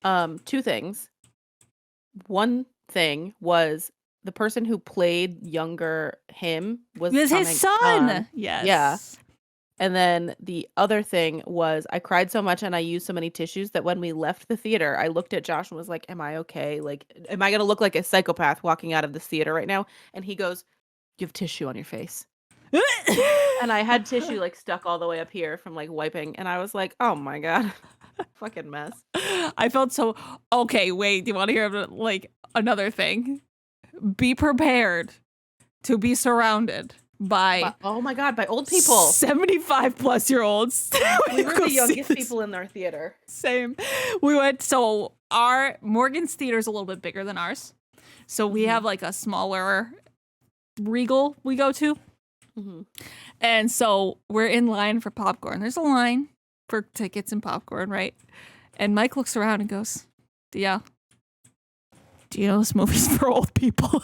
Speaker 1: 2 things. One thing was the person who played younger him was
Speaker 2: his
Speaker 1: Hank's
Speaker 2: son. Yes.
Speaker 1: Yeah. And then the other thing was I cried so much and I used so many tissues that when we left the theater, I looked at Josh and was like, am I okay? Like, am I going to look like a psychopath walking out of this theater right now? And he goes, you have tissue on your face. And I had tissue like stuck all the way up here from like wiping. And I was like, oh my God, fucking mess.
Speaker 2: I felt so, okay, wait, do you want to hear like another thing? Be prepared to be surrounded by
Speaker 1: oh my God, by old people.
Speaker 2: 75-plus-year-olds.
Speaker 1: We were the youngest people in our theater.
Speaker 2: Same. We went, so our Morgan's theater is a little bit bigger than ours. So we have like a smaller Regal we go to. And so we're in line for popcorn. There's a line for tickets and popcorn, right? And Mike looks around and goes, yeah. Do you know this movie's for old people?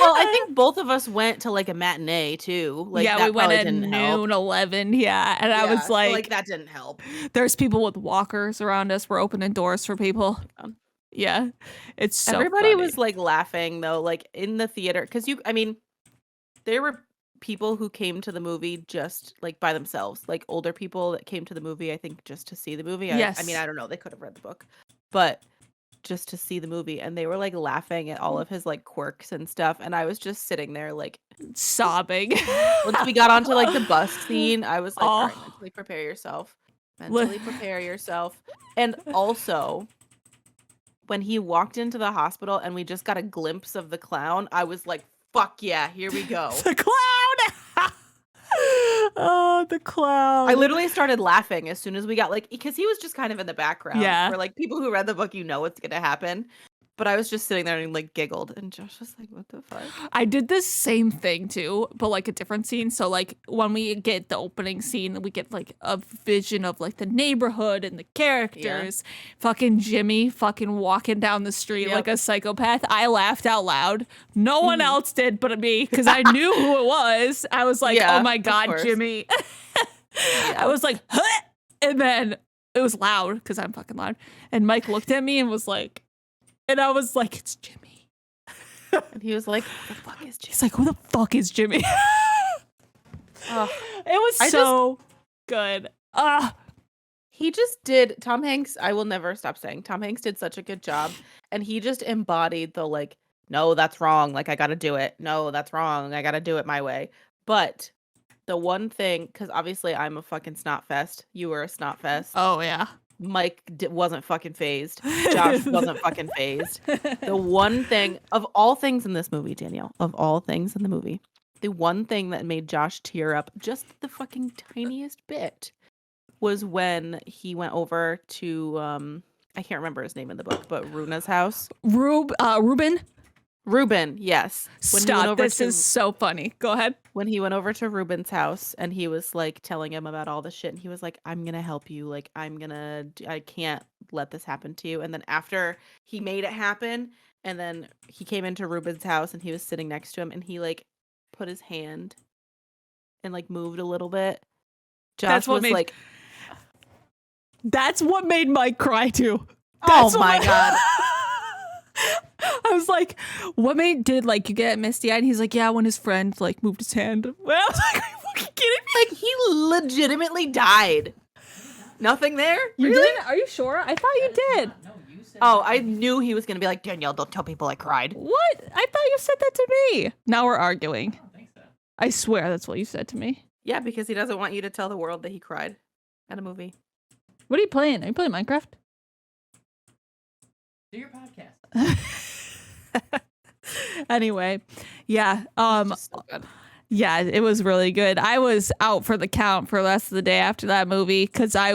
Speaker 1: Well, I think both of us went to like a matinee too. Like,
Speaker 2: yeah, we went at noon, 11. Yeah. And I was like,
Speaker 1: that didn't help.
Speaker 2: There's people with walkers around us. We're opening doors for people. Yeah. It's so
Speaker 1: Everybody
Speaker 2: funny.
Speaker 1: was like laughing though, like in the theater. Cause there were people who came to the movie just like by themselves, like older people that came to the movie, I think just to see the movie.
Speaker 2: Yes.
Speaker 1: I don't know. They could have read the book, but just to see the movie, and they were like laughing at all of his like quirks and stuff, and I was just sitting there like
Speaker 2: sobbing.
Speaker 1: Once we got onto like the bus scene, I was like, all right, mentally prepare yourself. And also when he walked into the hospital and we just got a glimpse of the clown, I was like, fuck yeah, here we go.
Speaker 2: The clown. Oh, the clown.
Speaker 1: I literally started laughing as soon as we got because he was just kind of in the background.
Speaker 2: Yeah.
Speaker 1: For like people who read the book, what's gonna happen. But I was just sitting there and like giggled, and Josh was like, what the fuck?
Speaker 2: I did this same thing too, but like a different scene. So like when we get the opening scene, we get like a vision of like the neighborhood and the characters. Yeah. Fucking Jimmy fucking walking down the street like a psychopath. I laughed out loud. No one else did but me, because I knew who it was. I was like, oh my God, Jimmy. I was like, huh! And then it was loud because I'm fucking loud. And Mike looked at me and was like, and I was like, it's Jimmy.
Speaker 1: And he was like, who the fuck is Jimmy?
Speaker 2: He's like, who the fuck is Jimmy? It was so good.
Speaker 1: He just did, Tom Hanks, I will never stop saying, Tom Hanks did such a good job. And he just embodied the like, no, that's wrong. Like, I got to do it. No, that's wrong. I got to do it my way. But the one thing, because obviously I'm a fucking snot fest. You were a snot fest.
Speaker 2: Oh, yeah.
Speaker 1: Mike wasn't fucking phased. Josh wasn't fucking phased. The one thing, of all things in this movie, Danielle, of all things in the movie, the one thing that made Josh tear up just the fucking tiniest bit was when he went over to, I can't remember his name in the book, but Runa's house.
Speaker 2: Ruben?
Speaker 1: Ruben, yes.
Speaker 2: Stop, this is so funny. Go ahead.
Speaker 1: When he went over to Ruben's house and he was like telling him about all the shit, and he was like, I'm gonna help you, like I can't let this happen to you. And then after he made it happen, and then he came into Ruben's house and he was sitting next to him, and he like put his hand and like moved a little bit. Josh was like,
Speaker 2: that's what made Mike cry too.
Speaker 1: Oh my God.
Speaker 2: I was like, what did like you get misty eyed? And he's like, yeah, when his friend like moved his hand. Well, I was like, are you fucking kidding me?
Speaker 1: Like, he legitimately died. Nothing there?
Speaker 2: You
Speaker 1: really?
Speaker 2: did? Are you sure? I thought you did.
Speaker 3: No, you said.
Speaker 1: Oh, I knew he was gonna be like, Danielle, don't tell people I cried.
Speaker 2: What? I thought you said that to me. Now we're arguing.
Speaker 3: I don't think so.
Speaker 2: I swear that's what you said to me.
Speaker 1: Yeah, because he doesn't want you to tell the world that he cried at a movie.
Speaker 2: What are you playing? Are you playing Minecraft?
Speaker 3: Do your podcast.
Speaker 2: Anyway, yeah.
Speaker 1: Just so good.
Speaker 2: Yeah, it was really good. I was out for the count for the rest of the day after that movie because
Speaker 1: I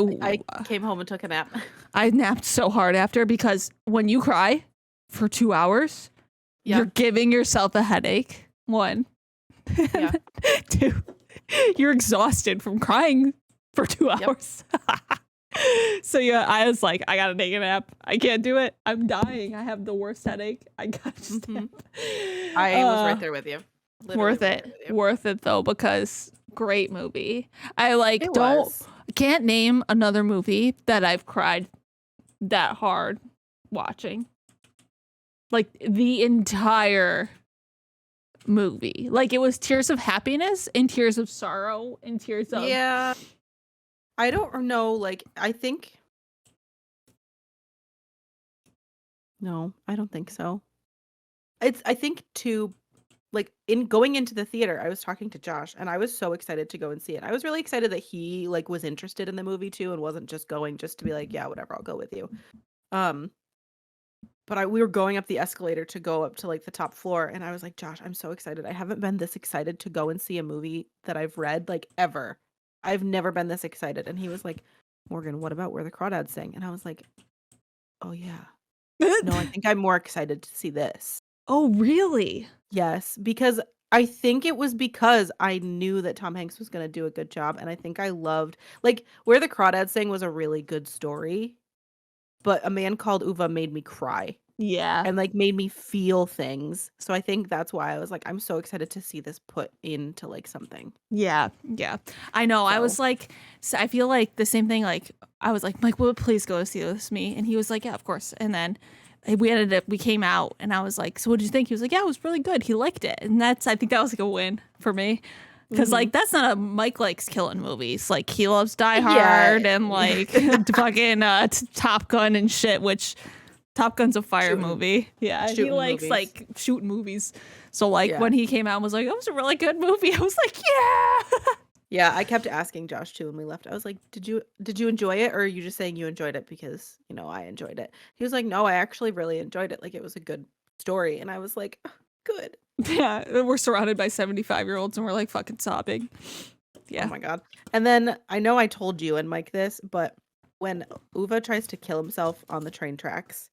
Speaker 1: came home and took a nap.
Speaker 2: I napped so hard after because when you cry for 2 hours, you're giving yourself a headache. 1.
Speaker 1: Yeah.
Speaker 2: 2, you're exhausted from crying for 2 hours. So yeah, I was like, I gotta take a nap. I can't do it. I'm dying. I have the worst headache. I gotta nap.
Speaker 1: I was right there with you. Literally
Speaker 2: Worth it though, because great movie. I can't name another movie that I've cried that hard watching. Like the entire movie. Like it was tears of happiness and tears of sorrow and tears of
Speaker 1: I don't know, like I don't think so. I think too, like in going into the theater, I was talking to Josh and I was so excited to go and see it. I was really excited that he like was interested in the movie too and wasn't just going just to be like, yeah, whatever, I'll go with you. But we were going up the escalator to go up to like the top floor and I was like, Josh, I'm so excited. I haven't been this excited to go and see a movie that I've read like ever. I've never been this excited. And he was like, Morgan, what about Where the Crawdads Sing? And I was like, oh yeah. No, I think I'm more excited to see this.
Speaker 2: Oh, really?
Speaker 1: Yes, because I think it was because I knew that Tom Hanks was going to do a good job. And I think I loved, like, Where the Crawdads Sing was a really good story. But A Man Called Ove made me cry.
Speaker 2: Yeah.
Speaker 1: And, like, made me feel things. So I think that's why I was like, I'm so excited to see this put into, like, something.
Speaker 2: Yeah. Yeah. I know. So. I was like, so I feel like the same thing. Like, I was like, Mike, will please go see this with me? And he was like, yeah, of course. And then we came out and I was like, so what did you think? He was like, yeah, it was really good. He liked it. And I think that was like a win for me. Because, like, that's not a Mike likes killing movies. Like, he loves Die Hard and, like, fucking Top Gun and shit, which Top Gun's a fire movie. Yeah, he likes, movies. Like, shooting movies. So, like, when he came out and was like, that was a really good movie, I was like, yeah!
Speaker 1: Yeah, I kept asking Josh, too, when we left. I was like, did you enjoy it? Or are you just saying you enjoyed it because, you know, I enjoyed it? He was like, no, I actually really enjoyed it. Like, it was a good story. And I was like, oh, good.
Speaker 2: Yeah, we're surrounded by 75-year-olds and we're like fucking sobbing. Yeah.
Speaker 1: Oh my god. And then I know I told you and Mike this, but when Ove tries to kill himself on the train tracks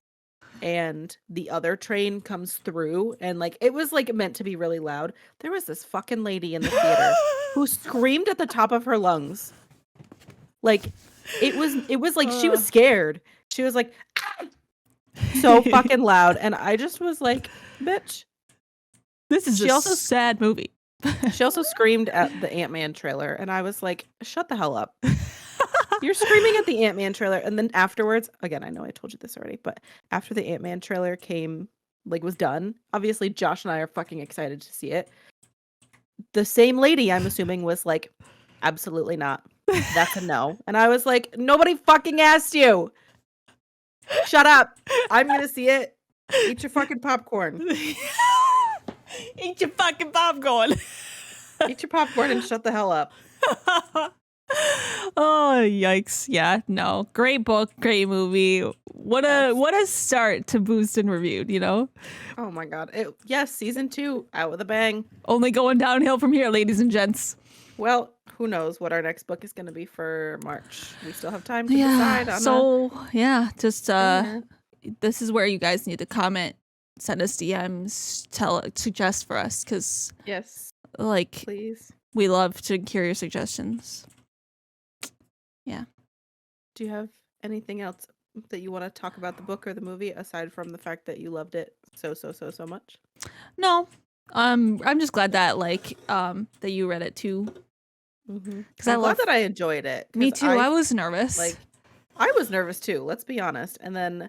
Speaker 1: and the other train comes through and like it was like meant to be really loud, there was this fucking lady in the theater who screamed at the top of her lungs. Like it was like she was scared. She was like ah! So fucking loud and I just was like, bitch.
Speaker 2: This is a sad movie.
Speaker 1: She also screamed at the Ant-Man trailer, and I was like, shut the hell up. You're screaming at the Ant-Man trailer, and then afterwards, again, I know I told you this already, but after the Ant-Man trailer was done, obviously Josh and I are fucking excited to see it. The same lady, I'm assuming, was like, absolutely not. That's a no. And I was like, nobody fucking asked you. Shut up. I'm going to see it. Eat your fucking popcorn.
Speaker 2: Eat your fucking popcorn.
Speaker 1: Eat your popcorn and shut the hell up.
Speaker 2: Oh, yikes. Yeah, no. Great book, great movie. What a start to Boozed and Reviewed, you know?
Speaker 1: Oh my god. Yes, season 2, out with a bang.
Speaker 2: Only going downhill from here, ladies and gents.
Speaker 1: Well, who knows what our next book is going to be for March. We still have time to decide on
Speaker 2: this is where you guys need to comment. Send us DMs, suggest for us, because
Speaker 1: please,
Speaker 2: we love to hear your suggestions. Yeah.
Speaker 1: Do you have anything else that you want to talk about the book or the movie aside from the fact that you loved it so much?
Speaker 2: No. I'm just glad that that you read it too.
Speaker 1: Because I'm glad that I enjoyed it.
Speaker 2: Me too. I was nervous.
Speaker 1: I was nervous too. Let's be honest. And then.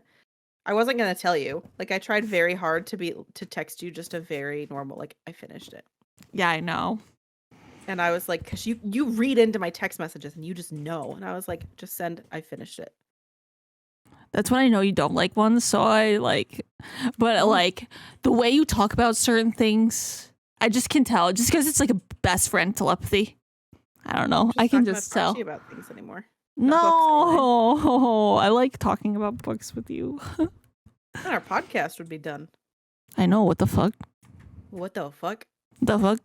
Speaker 1: I wasn't going to tell you. Like, I tried very hard to text you just a very normal, like, I finished it.
Speaker 2: Yeah, I know.
Speaker 1: And I was like, because you read into my text messages and you just know. And I was like, just send, I finished it.
Speaker 2: That's when I know you don't like ones. So but the way you talk about certain things, I just can tell. Just because it's like a best friend telepathy. I don't know. I can just tell.
Speaker 1: I'm not about things anymore.
Speaker 2: No, I like talking about books with you.
Speaker 1: Then our podcast would be done.
Speaker 2: I know, what the fuck?
Speaker 1: What the fuck?
Speaker 2: The fuck?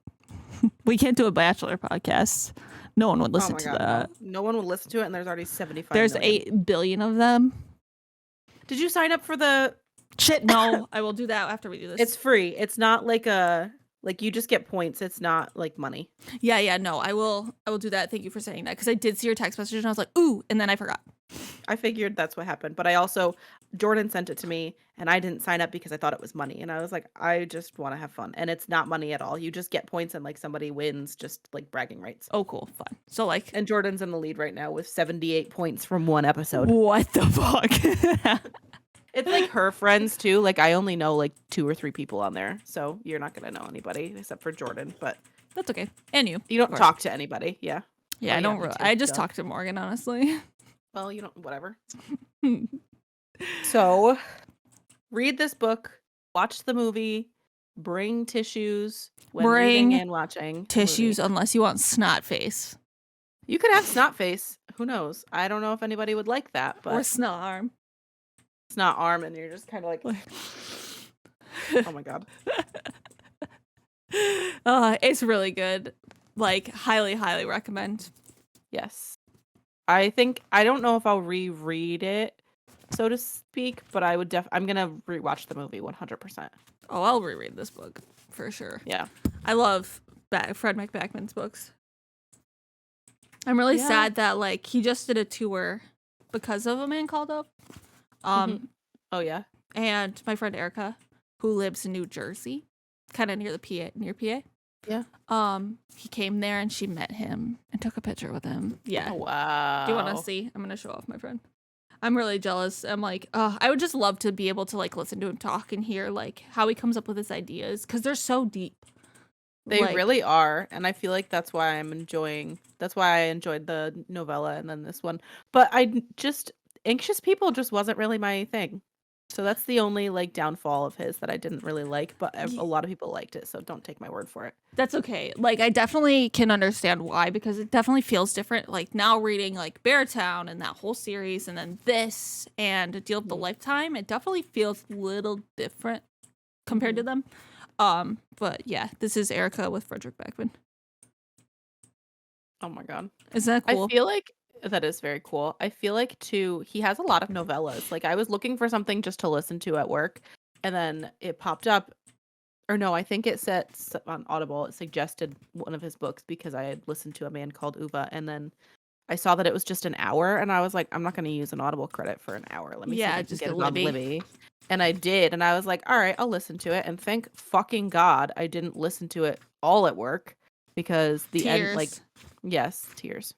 Speaker 2: We can't do a Bachelor podcast. No one would listen to that.
Speaker 1: No one would listen to it, and there's already 75
Speaker 2: There's
Speaker 1: million.
Speaker 2: 8 billion of them.
Speaker 1: Did you sign up for the...
Speaker 2: Shit, no. I will do that after we do this.
Speaker 1: It's free. It's not like you just get points. It's not like money.
Speaker 2: Yeah, no. I will do that. Thank you for saying that, because I did see your text message and I was like, ooh, and then I forgot.
Speaker 1: I figured that's what happened, but Jordan sent it to me, and I didn't sign up because I thought it was money, and I was like, I just want to have fun, and it's not money at all. You just get points, and like somebody wins, just like bragging rights.
Speaker 2: Oh, cool, fun. So like,
Speaker 1: and Jordan's in the lead right now with 78 points from one episode.
Speaker 2: What the fuck?
Speaker 1: It's like her friends too. Like I only know like 2 or 3 people on there, so you're not gonna know anybody except for Jordan. But
Speaker 2: that's okay. And you
Speaker 1: don't talk to anybody. Yeah.
Speaker 2: Yeah, I don't. I just talk to Morgan, honestly.
Speaker 1: Well, you don't. Whatever. So, read this book, watch the movie, bring tissues when reading and watching.
Speaker 2: Tissues, unless you want snot face.
Speaker 1: You could have snot face. Who knows? I don't know if anybody would like that, but
Speaker 2: or snot arm.
Speaker 1: Snot arm, and you're just kind of like, oh my god.
Speaker 2: It's really good. Like, highly, highly recommend.
Speaker 1: Yes. I don't know if I'll reread it, so to speak, but I'm gonna rewatch the movie 100%.
Speaker 2: Oh, I'll reread this book for sure.
Speaker 1: Yeah.
Speaker 2: I love Fred McBackman's books. I'm really sad that like he just did a tour because of A Man Called Ove.
Speaker 1: Oh yeah.
Speaker 2: And my friend Erica, who lives in New Jersey, kind of near PA.
Speaker 1: Yeah.
Speaker 2: He came there and she met him and took a picture with him. Yeah.
Speaker 1: Oh, wow.
Speaker 2: Do you want to see? I'm gonna show off my friend. I'm really jealous. I'm like, I would just love to be able to like listen to him talk and hear like how he comes up with his ideas, because they're so deep.
Speaker 1: They really are, and I feel like that's why I enjoyed the novella and then this one. But Anxious People just wasn't really my thing. So that's the only like downfall of his that I didn't really like, but a lot of people liked it, so don't take my word for it.
Speaker 2: That's okay. Like I definitely can understand why, because it definitely feels different. Like now reading like Beartown and that whole series and then this and A Deal of the Lifetime, it definitely feels a little different compared to them. But yeah, this is Erica with Frederick Backman.
Speaker 1: Oh my god.
Speaker 2: Isn't that cool?
Speaker 1: I feel like that is very cool. I feel like too, he has a lot of novellas. Like I was looking for something just to listen to at work, and then it popped up, or no, I think it said on Audible, it suggested one of his books because I had listened to A Man Called Ove, and then I saw that it was just an hour, and I was like, I'm not going to use an Audible credit for an hour. Let me see if I can get it on Libby. And I did, and I was like, all right, I'll listen to it. And thank fucking God I didn't listen to it all at work, because the end, like, yes, tears.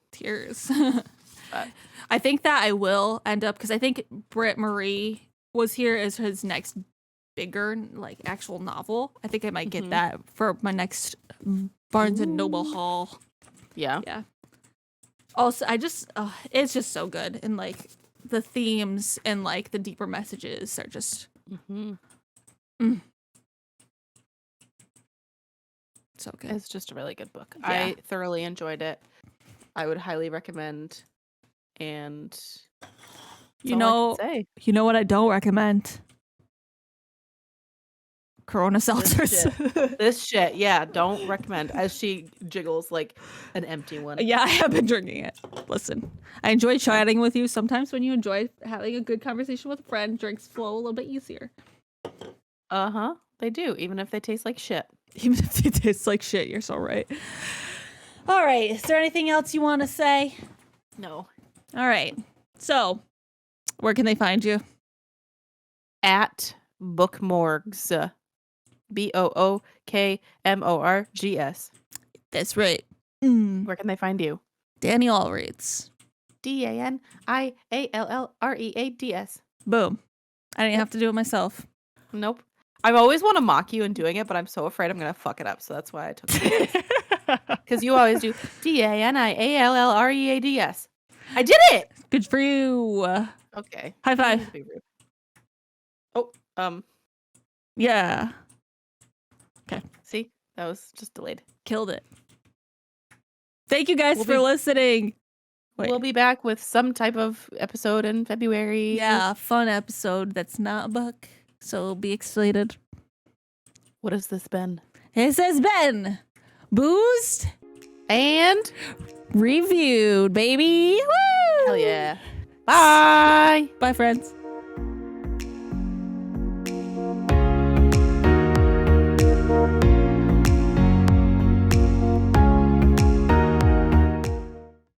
Speaker 2: I think that I will end up, because I think Britt Marie was here as his next bigger, like, actual novel. I think I might get that for my next Barnes and Noble haul.
Speaker 1: Yeah.
Speaker 2: Also, it's just so good, and like the themes and like the deeper messages are just so good.
Speaker 1: It's just a really good book. Yeah. I thoroughly enjoyed it. I would highly recommend. And
Speaker 2: you know what I don't recommend? Corona seltzers.
Speaker 1: This shit, yeah, don't recommend. As she jiggles like an empty one.
Speaker 2: Yeah, I have been drinking it. Listen, I enjoy chatting with you. Sometimes when you enjoy having a good conversation with a friend, drinks flow a little bit easier.
Speaker 1: They do, even if they taste like shit.
Speaker 2: Even if they taste like shit, you're so right. All right, is there anything else you want to say?
Speaker 1: No.
Speaker 2: All right, so where can they find you?
Speaker 1: At Bookmorgs. BOOKMORGS.
Speaker 2: That's right.
Speaker 1: Where can they find you?
Speaker 2: Danielle reads.
Speaker 1: DANIALLREADS.
Speaker 2: Boom. I didn't have to do it myself.
Speaker 1: Nope. I always want to mock you in doing it, but I'm so afraid I'm going to fuck it up, so that's why I took it. Because you always do DANIALLREADS. I did it!
Speaker 2: Good for you.
Speaker 1: Okay.
Speaker 2: High five.
Speaker 1: Oh,
Speaker 2: yeah. Okay.
Speaker 1: See? That was just delayed.
Speaker 2: Killed it. Thank you guys for listening.
Speaker 1: We'll be back with some type of episode in February.
Speaker 2: Yeah, a fun episode that's not a book. So be excited.
Speaker 1: What has this been?
Speaker 2: This has been boozed
Speaker 1: and
Speaker 2: reviewed, baby. Woo!
Speaker 1: Hell yeah. Bye.
Speaker 2: Bye, friends.